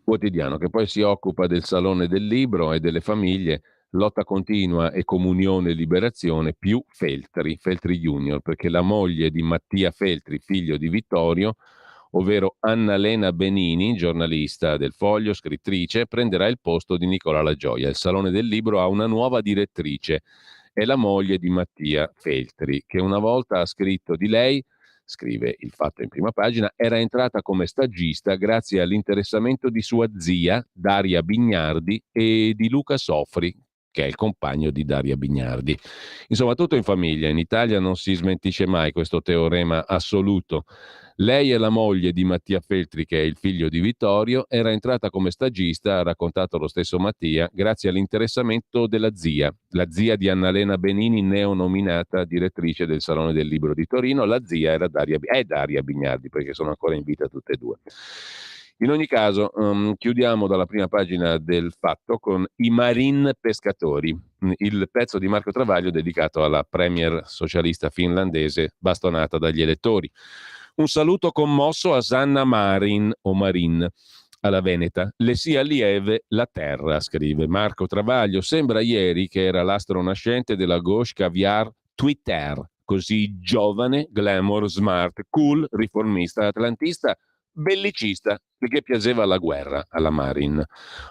Quotidiano, che poi si occupa del Salone del Libro e delle famiglie. Lotta continua e comunione e liberazione più Feltri, Feltri Junior, perché la moglie di Mattia Feltri, figlio di Vittorio, ovvero Annalena Benini, giornalista del Foglio, scrittrice, prenderà il posto di Nicola La Gioia. Il Salone del Libro ha una nuova direttrice, è la moglie di Mattia Feltri, che una volta ha scritto di lei, scrive il Fatto in prima pagina, era entrata come stagista grazie all'interessamento di sua zia, Daria Bignardi, e di Luca Sofri, che è il compagno di Daria Bignardi. Insomma, tutto in famiglia. In Italia non si smentisce mai questo teorema assoluto. Lei è la moglie di Mattia Feltri, che è il figlio di Vittorio, era entrata come stagista, ha raccontato lo stesso Mattia, grazie all'interessamento della zia, la zia di Annalena Benini, neonominata direttrice del Salone del Libro di Torino. La zia era Daria Bignardi, perché sono ancora in vita tutte e due. In ogni caso, chiudiamo dalla prima pagina del Fatto con i Marin pescatori, il pezzo di Marco Travaglio dedicato alla premier socialista finlandese bastonata dagli elettori. Un saluto commosso a Sanna Marin o Marin, alla Veneta. Le sia lieve la terra, scrive Marco Travaglio. Sembra ieri che era l'astro nascente della gauche caviar Twitter, così giovane, glamour, smart, cool, riformista, atlantista, bellicista, perché piaceva la guerra alla Marin.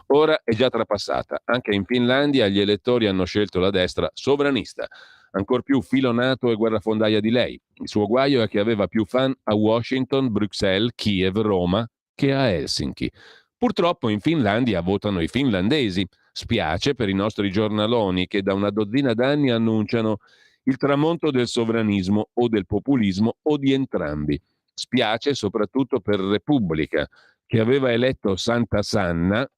Ora è già trapassata. Anche in Finlandia gli elettori hanno scelto la destra sovranista, ancor più filonato e guerrafondaia di lei. Il suo guaio è che aveva più fan a Washington, Bruxelles, Kiev, Roma che a Helsinki. Purtroppo in Finlandia votano i finlandesi, Spiace per i nostri giornaloni che da una dozzina d'anni annunciano il tramonto del sovranismo o del populismo o di entrambi. Spiace soprattutto per Repubblica, che aveva eletto Santa Sanna,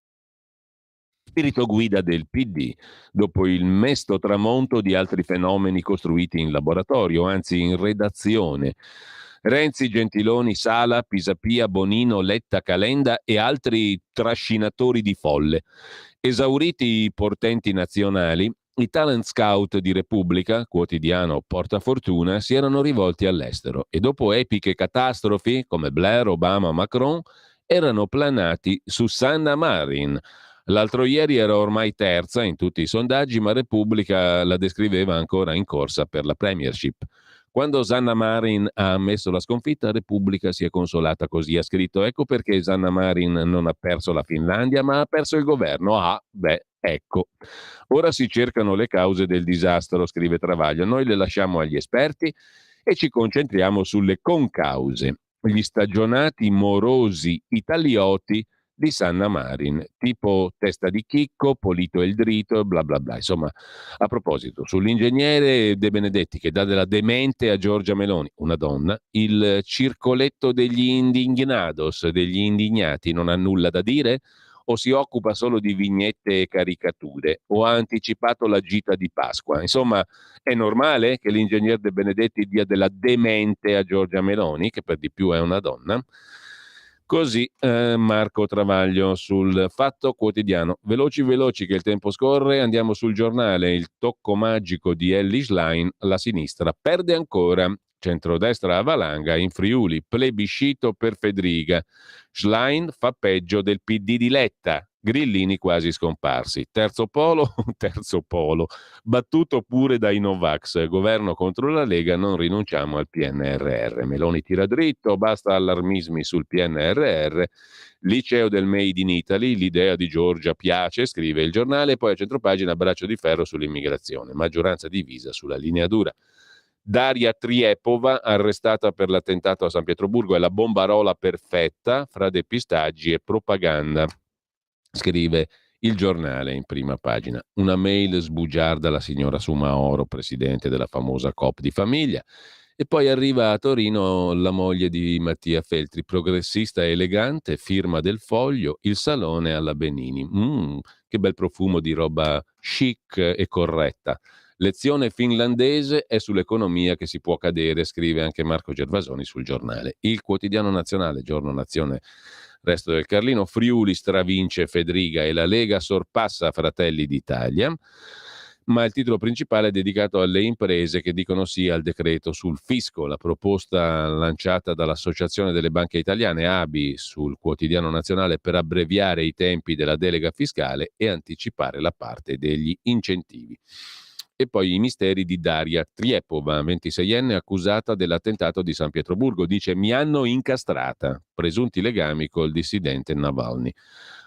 spirito guida del PD, dopo il mesto tramonto di altri fenomeni costruiti in laboratorio, anzi in redazione. Renzi, Gentiloni, Sala, Pisapia, Bonino, Letta, Calenda e altri trascinatori di folle. Esauriti i portenti nazionali, i talent scout di Repubblica, quotidiano portafortuna, si erano rivolti all'estero e dopo epiche catastrofi come Blair, Obama, Macron, erano planati su Sanna Marin. L'altro ieri era ormai terza in tutti i sondaggi, ma Repubblica la descriveva ancora in corsa per la premiership. Quando Sanna Marin ha ammesso la sconfitta, Repubblica si è consolata così. Ha scritto: ecco perché Sanna Marin non ha perso la Finlandia, ma ha perso il governo. Ah, beh, ecco. Ora si cercano le cause del disastro, scrive Travaglio. Noi le lasciamo agli esperti e ci concentriamo sulle concause. Gli stagionati morosi italioti di Sanna Marin, tipo testa di chicco, Polito il drito, bla bla bla. Insomma, a proposito, sull'ingegnere De Benedetti che dà della demente a Giorgia Meloni, una donna, il circoletto degli indignados, degli indignati, non ha nulla da dire? O si occupa solo di vignette e caricature? O ha anticipato la gita di Pasqua? Insomma, è normale che l'ingegner De Benedetti dia della demente a Giorgia Meloni, che per di più è una donna? Così Marco Travaglio sul Fatto Quotidiano. Veloci veloci che il tempo scorre, andiamo sul Giornale. Il tocco magico di Elly Schlein, la sinistra perde ancora. Centrodestra a valanga in Friuli, plebiscito per Fedriga. Schlein fa peggio del PD di Letta. Grillini quasi scomparsi. Terzo polo, battuto pure dai Novax. Governo contro la Lega, non rinunciamo al PNRR. Meloni tira dritto, basta allarmismi sul PNRR. Liceo del Made in Italy, l'idea di Giorgia piace, scrive il giornale, poi a centropagina braccio di ferro sull'immigrazione, maggioranza divisa sulla linea dura. Daria Triepova, arrestata per l'attentato a San Pietroburgo, è la bombarola perfetta fra depistaggi e propaganda, scrive il giornale in prima pagina. Una mail sbugiarda alla signora Sumaoro, presidente della famosa Coop di famiglia. E poi arriva a Torino la moglie di Mattia Feltri, progressista e elegante, firma del Foglio, il salone alla Benini. Che bel profumo di roba chic e corretta. Lezione finlandese è sull'economia che si può cadere, scrive anche Marco Gervasoni sul giornale. Il Quotidiano Nazionale, Giorno Nazione, Resto del Carlino, Friuli stravince Fedriga e la Lega sorpassa Fratelli d'Italia, ma il titolo principale è dedicato alle imprese che dicono sì al decreto sul fisco, la proposta lanciata dall'Associazione delle Banche Italiane, ABI, sul Quotidiano Nazionale per abbreviare i tempi della delega fiscale e anticipare la parte degli incentivi. E poi i misteri di Daria Triepova, 26enne accusata dell'attentato di San Pietroburgo. Dice: mi hanno incastrata, presunti legami col dissidente Navalny.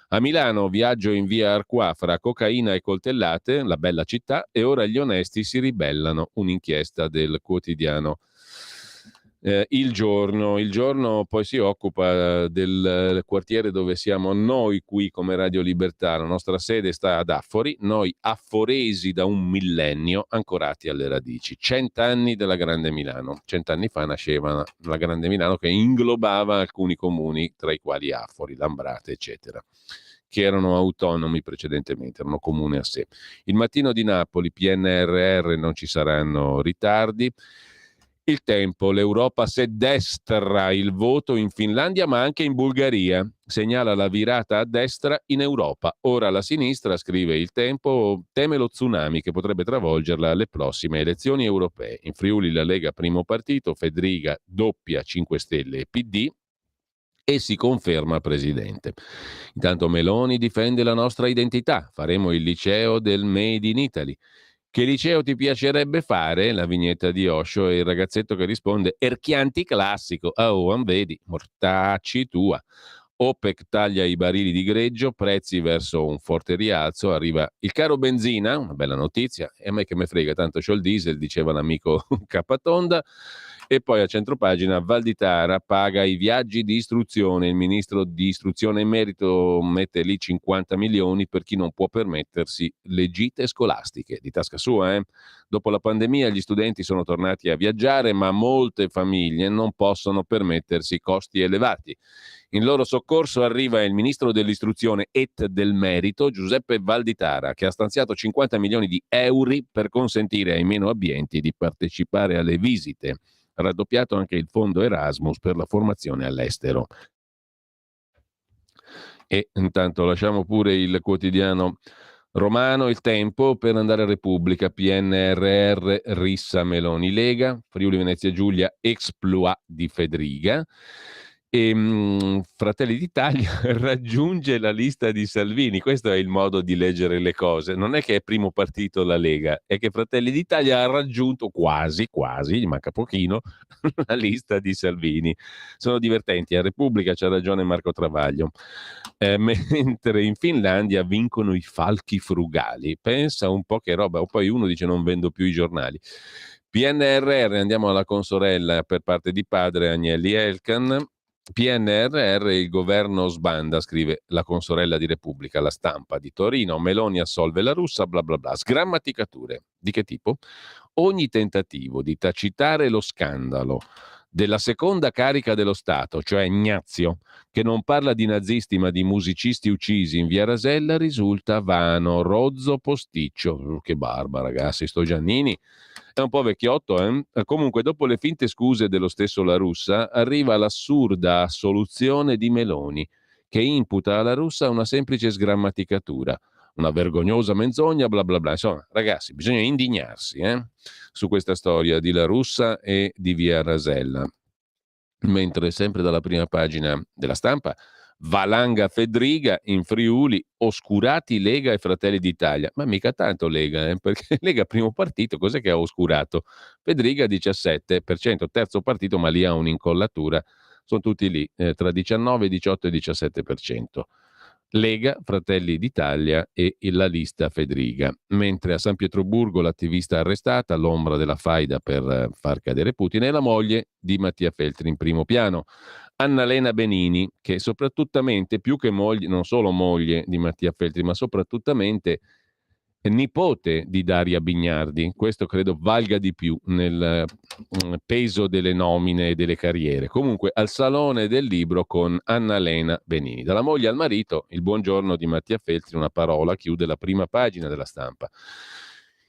A Milano, viaggio in via Arquà fra cocaina e coltellate, la bella città, e ora gli onesti si ribellano. Un'inchiesta del quotidiano Il Giorno poi si occupa del quartiere dove siamo noi qui come Radio Libertà. La nostra sede sta ad Affori, noi afforesi da un millennio, ancorati alle radici. 100 anni della Grande Milano. 100 anni fa nasceva la Grande Milano che inglobava alcuni comuni, tra i quali Affori, Lambrate, eccetera, che erano autonomi precedentemente, erano comuni a sé. Il Mattino di Napoli, PNRR, non ci saranno ritardi. Il Tempo, l'Europa seddestra il voto in Finlandia ma anche in Bulgaria, segnala la virata a destra in Europa. Ora la sinistra, scrive il Tempo, teme lo tsunami che potrebbe travolgerla alle prossime elezioni europee. In Friuli la Lega primo partito, Fedriga doppia 5 Stelle e PD e si conferma presidente. Intanto Meloni difende la nostra identità, faremo il liceo del Made in Italy. Che liceo ti piacerebbe fare? La vignetta di Osho e il ragazzetto che risponde: Erchianti classico. Oh, vedi, mortacci tua. OPEC taglia i barili di greggio, prezzi verso un forte rialzo, arriva il caro benzina, una bella notizia, e a me che me frega, tanto c'ho il diesel, diceva l'amico Capatonda, E poi a centropagina Valditara paga i viaggi di istruzione, il ministro di istruzione in merito mette lì 50 milioni per chi non può permettersi le gite scolastiche, di tasca sua. Dopo la pandemia gli studenti sono tornati a viaggiare, ma molte famiglie non possono permettersi costi elevati. In loro soccorso arriva il ministro dell'istruzione et del merito, Giuseppe Valditara, che ha stanziato 50 milioni di euro per consentire ai meno abbienti di partecipare alle visite. Raddoppiato anche il fondo Erasmus per la formazione all'estero. E intanto lasciamo pure il quotidiano romano, Il Tempo, per andare a Repubblica. PNRR, rissa Meloni Lega, Friuli Venezia Giulia, exploit di Fedriga. E Fratelli d'Italia raggiunge la lista di Salvini. Questo è il modo di leggere le cose. Non è che è primo partito la Lega, è che Fratelli d'Italia ha raggiunto quasi, gli manca pochino, la lista di Salvini. Sono divertenti. A Repubblica c'ha ragione Marco Travaglio. Mentre in Finlandia vincono i falchi frugali. Pensa un po' che roba. O poi uno dice non vendo più i giornali. PNRR, andiamo alla consorella per parte di padre Agnelli Elkann. PNRR, il governo sbanda, scrive la consorella di Repubblica, La Stampa di Torino. Meloni assolve la russa, bla bla bla. Sgrammaticature. Di che tipo? Ogni tentativo di tacitare lo scandalo della seconda carica dello Stato, cioè Ignazio, che non parla di nazisti ma di musicisti uccisi in via Rasella, risulta vano. Rozzo posticcio. Che barba, ragazzi, sto Giannini è un po' vecchiotto, eh? Comunque, dopo le finte scuse dello stesso La Russa, arriva l'assurda assoluzione di Meloni, che imputa alla Russa una semplice sgrammaticatura, una vergognosa menzogna, bla bla bla. Insomma, ragazzi, bisogna indignarsi su questa storia di La Russa e di via Rasella. Mentre sempre dalla prima pagina della Stampa, valanga Fedriga in Friuli, oscurati Lega e Fratelli d'Italia. Ma mica tanto Lega, perché Lega primo partito, cos'è che ha oscurato? Fedriga 17%, terzo partito, ma lì ha un'incollatura, sono tutti lì, tra 19, 18 e 17%. Lega, Fratelli d'Italia e la lista Fedriga. Mentre a San Pietroburgo l'attivista arrestata, l'ombra della faida per far cadere Putin, è la moglie di Mattia Feltri in primo piano. Annalena Benini, che soprattutamente, più che moglie, non solo moglie di Mattia Feltri, ma soprattutamente nipote di Daria Bignardi. Questo credo valga di più nel peso delle nomine e delle carriere. Comunque al Salone del Libro con Annalena Benini. Dalla moglie al marito, il buongiorno di Mattia Feltri, una parola, chiude la prima pagina della Stampa.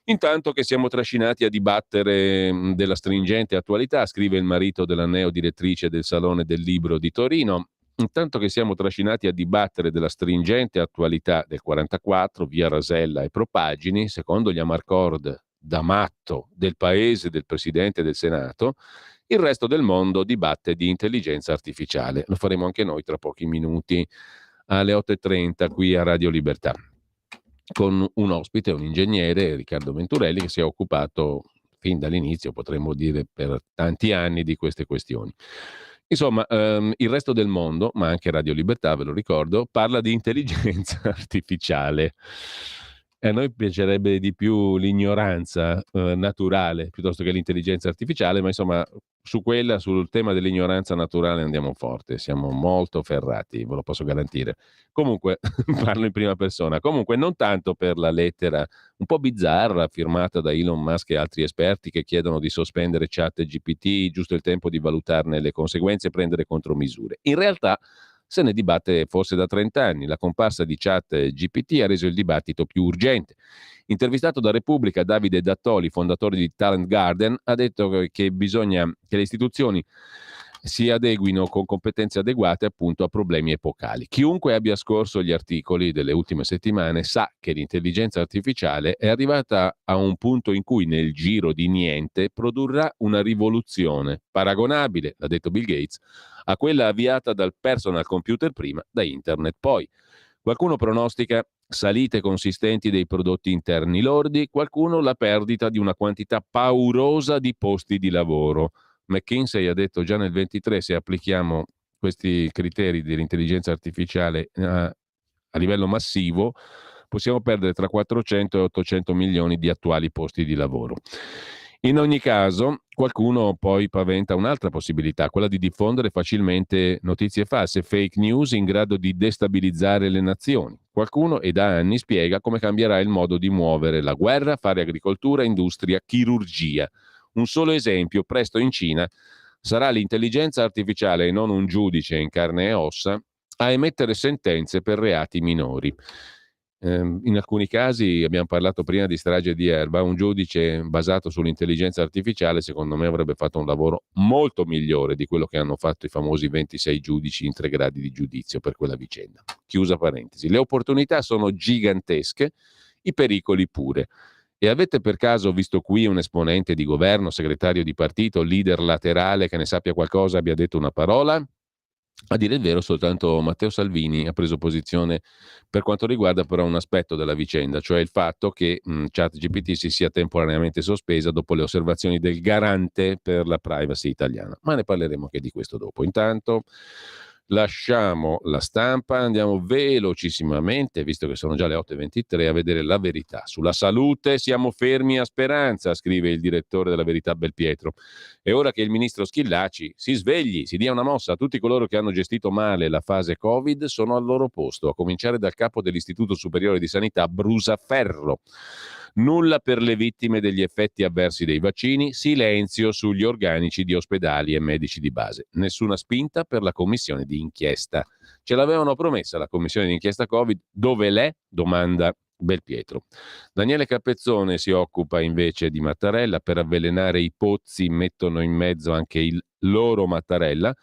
Intanto che siamo trascinati a dibattere della stringente attualità, scrive il marito della neodirettrice del Salone del Libro di Torino, intanto che siamo trascinati a dibattere della stringente attualità del 44, via Rasella e Propagini, secondo gli Amarcord da matto del paese del Presidente del Senato, il resto del mondo dibatte di intelligenza artificiale. Lo faremo anche noi tra pochi minuti alle 8.30 qui a Radio Libertà, con un ospite, un ingegnere, Riccardo Venturelli, che si è occupato fin dall'inizio, potremmo dire per tanti anni, di queste questioni. Insomma, il resto del mondo, ma anche Radio Libertà, ve lo ricordo, parla di intelligenza artificiale. A noi piacerebbe di più l'ignoranza naturale piuttosto che l'intelligenza artificiale, ma insomma su quella, sul tema dell'ignoranza naturale andiamo forte, siamo molto ferrati, ve lo posso garantire. Comunque, parlo in prima persona, comunque non tanto per la lettera un po' bizzarra firmata da Elon Musk e altri esperti che chiedono di sospendere ChatGPT, giusto il tempo di valutarne le conseguenze e prendere contromisure. In realtà se ne dibatte forse da 30 anni. La comparsa di ChatGPT ha reso il dibattito più urgente. Intervistato da Repubblica, Davide Dattoli, fondatore di Talent Garden, ha detto che bisogna che le istituzioni si adeguino con competenze adeguate appunto a problemi epocali. Chiunque abbia scorso gli articoli delle ultime settimane sa che l'intelligenza artificiale è arrivata a un punto in cui nel giro di niente produrrà una rivoluzione paragonabile, l'ha detto Bill Gates, a quella avviata dal personal computer prima, da internet poi. Qualcuno pronostica salite consistenti dei prodotti interni lordi, qualcuno la perdita di una quantità paurosa di posti di lavoro. McKinsey ha detto già nel 23, se applichiamo questi criteri dell'intelligenza artificiale a livello massivo, possiamo perdere tra 400 e 800 milioni di attuali posti di lavoro. In ogni caso, qualcuno poi paventa un'altra possibilità, quella di diffondere facilmente notizie false, fake news in grado di destabilizzare le nazioni. Qualcuno, e da anni, spiega come cambierà il modo di muovere la guerra, fare agricoltura, industria, chirurgia. Un solo esempio, presto in Cina sarà l'intelligenza artificiale e non un giudice in carne e ossa a emettere sentenze per reati minori. In alcuni casi, abbiamo parlato prima di strage di Erba, un giudice basato sull'intelligenza artificiale secondo me avrebbe fatto un lavoro molto migliore di quello che hanno fatto i famosi 26 giudici in 3 gradi di giudizio per quella vicenda. Chiusa parentesi. Le opportunità sono gigantesche, i pericoli pure. E avete per caso visto qui un esponente di governo, segretario di partito, leader laterale che ne sappia qualcosa, abbia detto una parola? A dire il vero, soltanto Matteo Salvini ha preso posizione per quanto riguarda però un aspetto della vicenda, cioè il fatto che ChatGPT si sia temporaneamente sospesa dopo le osservazioni del garante per la privacy italiana. Ma ne parleremo anche di questo dopo. Intanto lasciamo la stampa, andiamo velocissimamente, visto che sono già le 8:23, a vedere la verità. Sulla salute siamo fermi a speranza, scrive il direttore della Verità Belpietro. È ora che il ministro Schillaci si svegli, si dia una mossa a tutti coloro che hanno gestito male la fase Covid, sono al loro posto, a cominciare dal capo dell'Istituto Superiore di Sanità Brusaferro. Nulla per le vittime degli effetti avversi dei vaccini, silenzio sugli organici di ospedali e medici di base. Nessuna spinta per la commissione di inchiesta. Ce l'avevano promessa la commissione di inchiesta Covid, dove l'è? Domanda Belpietro. Daniele Capezzone si occupa invece di Mattarella, per avvelenare i pozzi mettono in mezzo anche il loro Mattarella.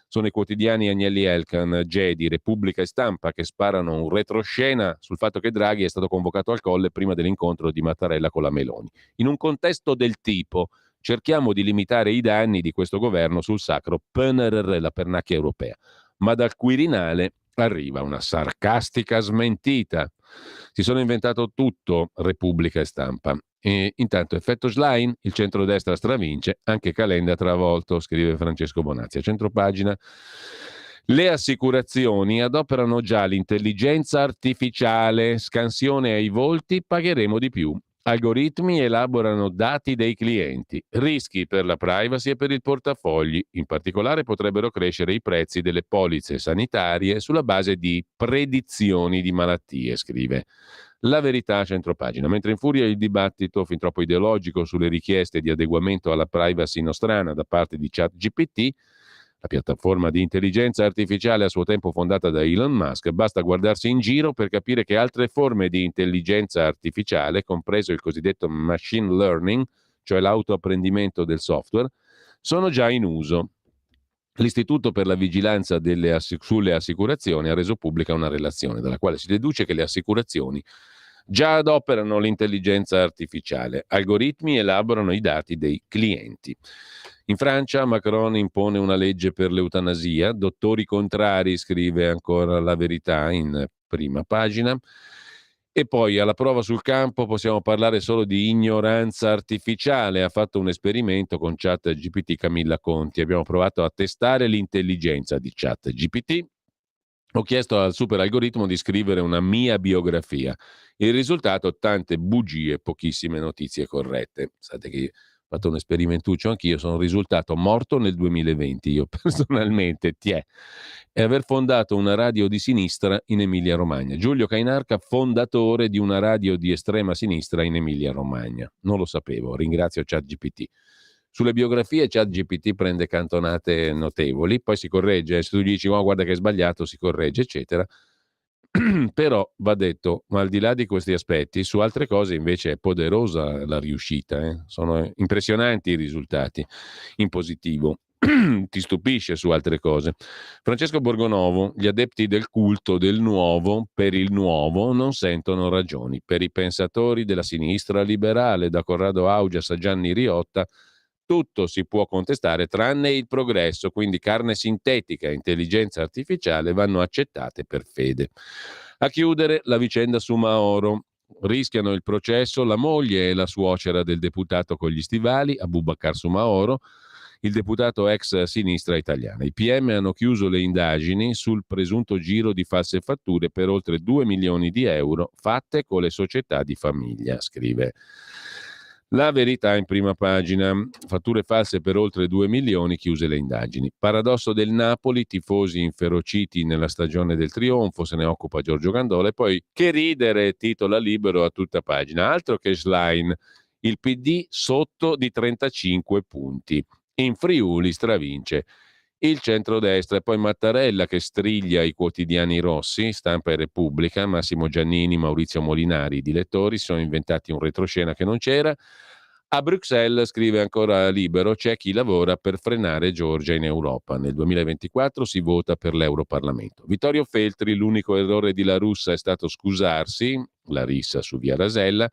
Sono i quotidiani Agnelli Elkan, Gedi, Repubblica e Stampa che sparano un retroscena sul fatto che Draghi è stato convocato al Colle prima dell'incontro di Mattarella con la Meloni. In un contesto del tipo: cerchiamo di limitare i danni di questo governo sul sacro PNRR, la pernacchia europea. Ma dal Quirinale arriva una sarcastica smentita. Si sono inventato tutto, Repubblica e Stampa. E intanto effetto Schlein, il centrodestra stravince, anche Calenda travolto, scrive Francesco Bonazzi. A centropagina: le assicurazioni adoperano già l'intelligenza artificiale, scansione ai volti, pagheremo di più. Algoritmi elaborano dati dei clienti, rischi per la privacy e per il portafogli. In particolare potrebbero crescere i prezzi delle polizze sanitarie sulla base di predizioni di malattie, scrive La Verità a centropagina. Mentre in furia il dibattito fin troppo ideologico sulle richieste di adeguamento alla privacy nostrana da parte di ChatGPT, la piattaforma di intelligenza artificiale a suo tempo fondata da Elon Musk, basta guardarsi in giro per capire che altre forme di intelligenza artificiale, compreso il cosiddetto machine learning, cioè l'autoapprendimento del software, sono già in uso. L'Istituto per la Vigilanza sulle Assicurazioni ha reso pubblica una relazione dalla quale si deduce che le assicurazioni già adoperano l'intelligenza artificiale. Algoritmi elaborano i dati dei clienti. In Francia Macron impone una legge per l'eutanasia, dottori contrari, scrive ancora La Verità in prima pagina. E poi alla prova sul campo possiamo parlare solo di ignoranza artificiale. Ha fatto un esperimento con ChatGPT Camilla Conti. Abbiamo provato a testare l'intelligenza di ChatGPT. Ho chiesto al super algoritmo di scrivere una mia biografia. Il risultato: tante bugie, pochissime notizie corrette. Sapete che ho fatto un sperimentuccio anch'io, sono risultato morto nel 2020, io personalmente, e aver fondato una radio di sinistra in Emilia-Romagna. Giulio Cainarca, fondatore di una radio di estrema sinistra in Emilia-Romagna. Non lo sapevo, ringrazio ChatGPT. Sulle biografie ChatGPT prende cantonate notevoli, poi si corregge, se tu dici oh, guarda che è sbagliato, si corregge, eccetera. Però va detto, ma al di là di questi aspetti, su altre cose invece è poderosa la riuscita, sono impressionanti i risultati in positivo. Ti stupisce su altre cose. Francesco Borgonovo: gli adepti del culto del nuovo per il nuovo non sentono ragioni. Per i pensatori della sinistra liberale, da Corrado Augias a Gianni Riotta, tutto si può contestare tranne il progresso, quindi carne sintetica e intelligenza artificiale vanno accettate per fede. A chiudere la vicenda su Maoro. Rischiano il processo la moglie e la suocera del deputato con gli stivali, Abubakar Soumahoro, il deputato ex sinistra italiana. I PM hanno chiuso le indagini sul presunto giro di false fatture per oltre 2 milioni di euro fatte con le società di famiglia, scrive La Verità in prima pagina, fatture false per oltre 2 milioni, chiuse le indagini. Paradosso del Napoli, tifosi inferociti nella stagione del trionfo, se ne occupa Giorgio Gandola, e poi che ridere, titola Libero a tutta pagina, altro che Schlein, il PD sotto di 35 punti, in Friuli stravince il centrodestra, e poi Mattarella che striglia i quotidiani rossi, Stampa e Repubblica, Massimo Giannini, Maurizio Molinari, i dilettori, sono inventati un retroscena che non c'era. A Bruxelles, scrive ancora Libero, c'è chi lavora per frenare Giorgia in Europa. Nel 2024 si vota per l'Europarlamento. Vittorio Feltri, l'unico errore di La Russa è stato scusarsi, la rissa su via Rasella.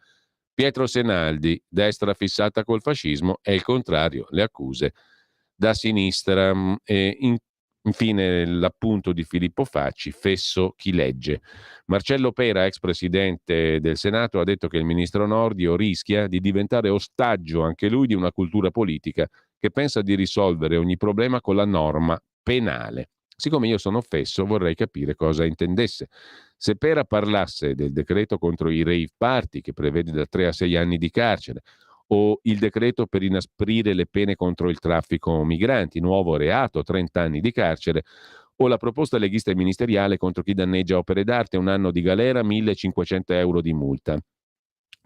Pietro Senaldi, destra fissata col fascismo, è il contrario, le accuse da sinistra. E infine l'appunto di Filippo Facci, fesso chi legge. Marcello Pera, ex presidente del Senato, ha detto che il ministro Nordio rischia di diventare ostaggio anche lui di una cultura politica che pensa di risolvere ogni problema con la norma penale. Siccome io sono fesso, vorrei capire cosa intendesse. Se Pera parlasse del decreto contro i rave party, che prevede da 3 a 6 anni di carcere, o il decreto per inasprire le pene contro il traffico migranti, nuovo reato, 30 anni di carcere, o la proposta leghista e ministeriale contro chi danneggia opere d'arte, 1 anno di galera, 1.500 euro di multa,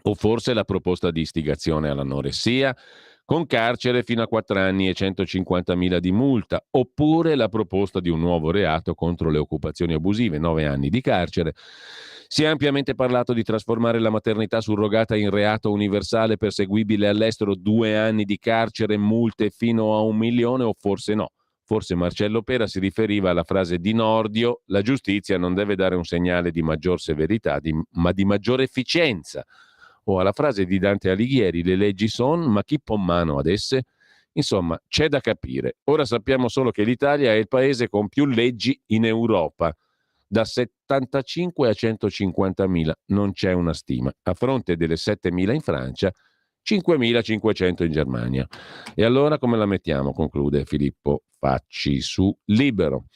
o forse la proposta di istigazione all'anoressia con carcere fino a 4 anni e 150.000 di multa, oppure la proposta di un nuovo reato contro le occupazioni abusive, 9 anni di carcere. Si è ampiamente parlato di trasformare la maternità surrogata in reato universale perseguibile all'estero, 2 anni di carcere, multe fino a 1 milione, o forse no. Forse Marcello Pera si riferiva alla frase di Nordio: la giustizia non deve dare un segnale di maggior severità, ma di maggiore efficienza. O alla frase di Dante Alighieri: le leggi son, ma chi pon mano ad esse? Insomma, c'è da capire. Ora sappiamo solo che l'Italia è il paese con più leggi in Europa. Da 75 a 150.000 non c'è una stima, a fronte delle 7.000 in Francia, 5.500 in Germania. E allora come la mettiamo? Conclude Filippo Facci su Libero.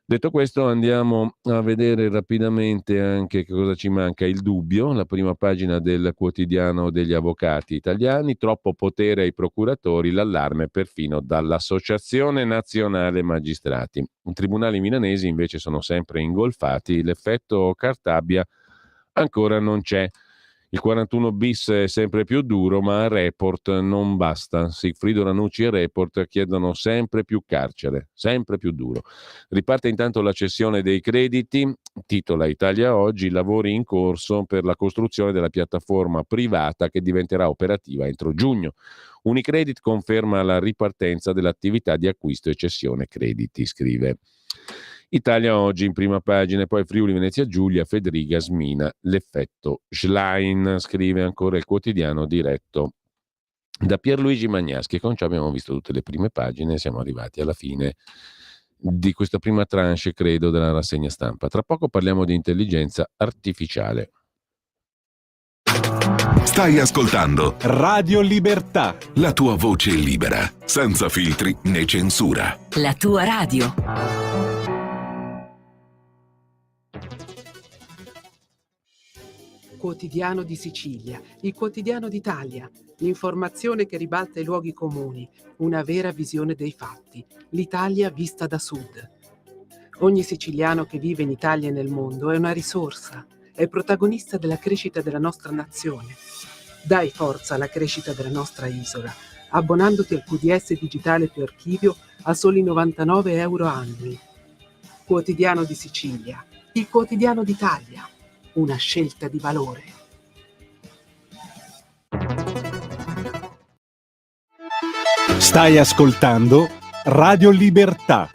Detto questo, andiamo a vedere rapidamente anche che cosa ci manca. Il Dubbio, la prima pagina del quotidiano degli avvocati italiani, troppo potere ai procuratori, l'allarme perfino dall'Associazione Nazionale Magistrati. I tribunali milanesi invece sono sempre ingolfati, l'effetto Cartabia ancora non c'è. Il 41 bis è sempre più duro, ma a Report non basta. Sigfrido Ranucci e Report chiedono sempre più carcere, sempre più duro. Riparte intanto la cessione dei crediti, titola Italia Oggi, lavori in corso per la costruzione della piattaforma privata che diventerà operativa entro giugno. Unicredit conferma la ripartenza dell'attività di acquisto e cessione crediti, scrive Italia Oggi in prima pagina. E poi Friuli Venezia Giulia, Fedriga smina l'effetto Schlein, scrive ancora il quotidiano diretto da Pierluigi Magnaschi. Con ciò abbiamo visto tutte le prime pagine, siamo arrivati alla fine di questa prima tranche, credo, della rassegna stampa. Tra poco parliamo di intelligenza artificiale. Stai ascoltando Radio Libertà. la tua voce libera, senza filtri né censura. La tua radio. Quotidiano di Sicilia, il quotidiano d'Italia, l'informazione che ribalta i luoghi comuni, una vera visione dei fatti, l'Italia vista da sud. Ogni siciliano che vive in Italia e nel mondo è una risorsa, è protagonista della crescita della nostra nazione. Dai forza alla crescita della nostra isola, abbonandoti al QDS digitale più archivio a soli 99 euro annui. Quotidiano di Sicilia, il quotidiano d'Italia. Una scelta di valore. Stai ascoltando Radio Libertà.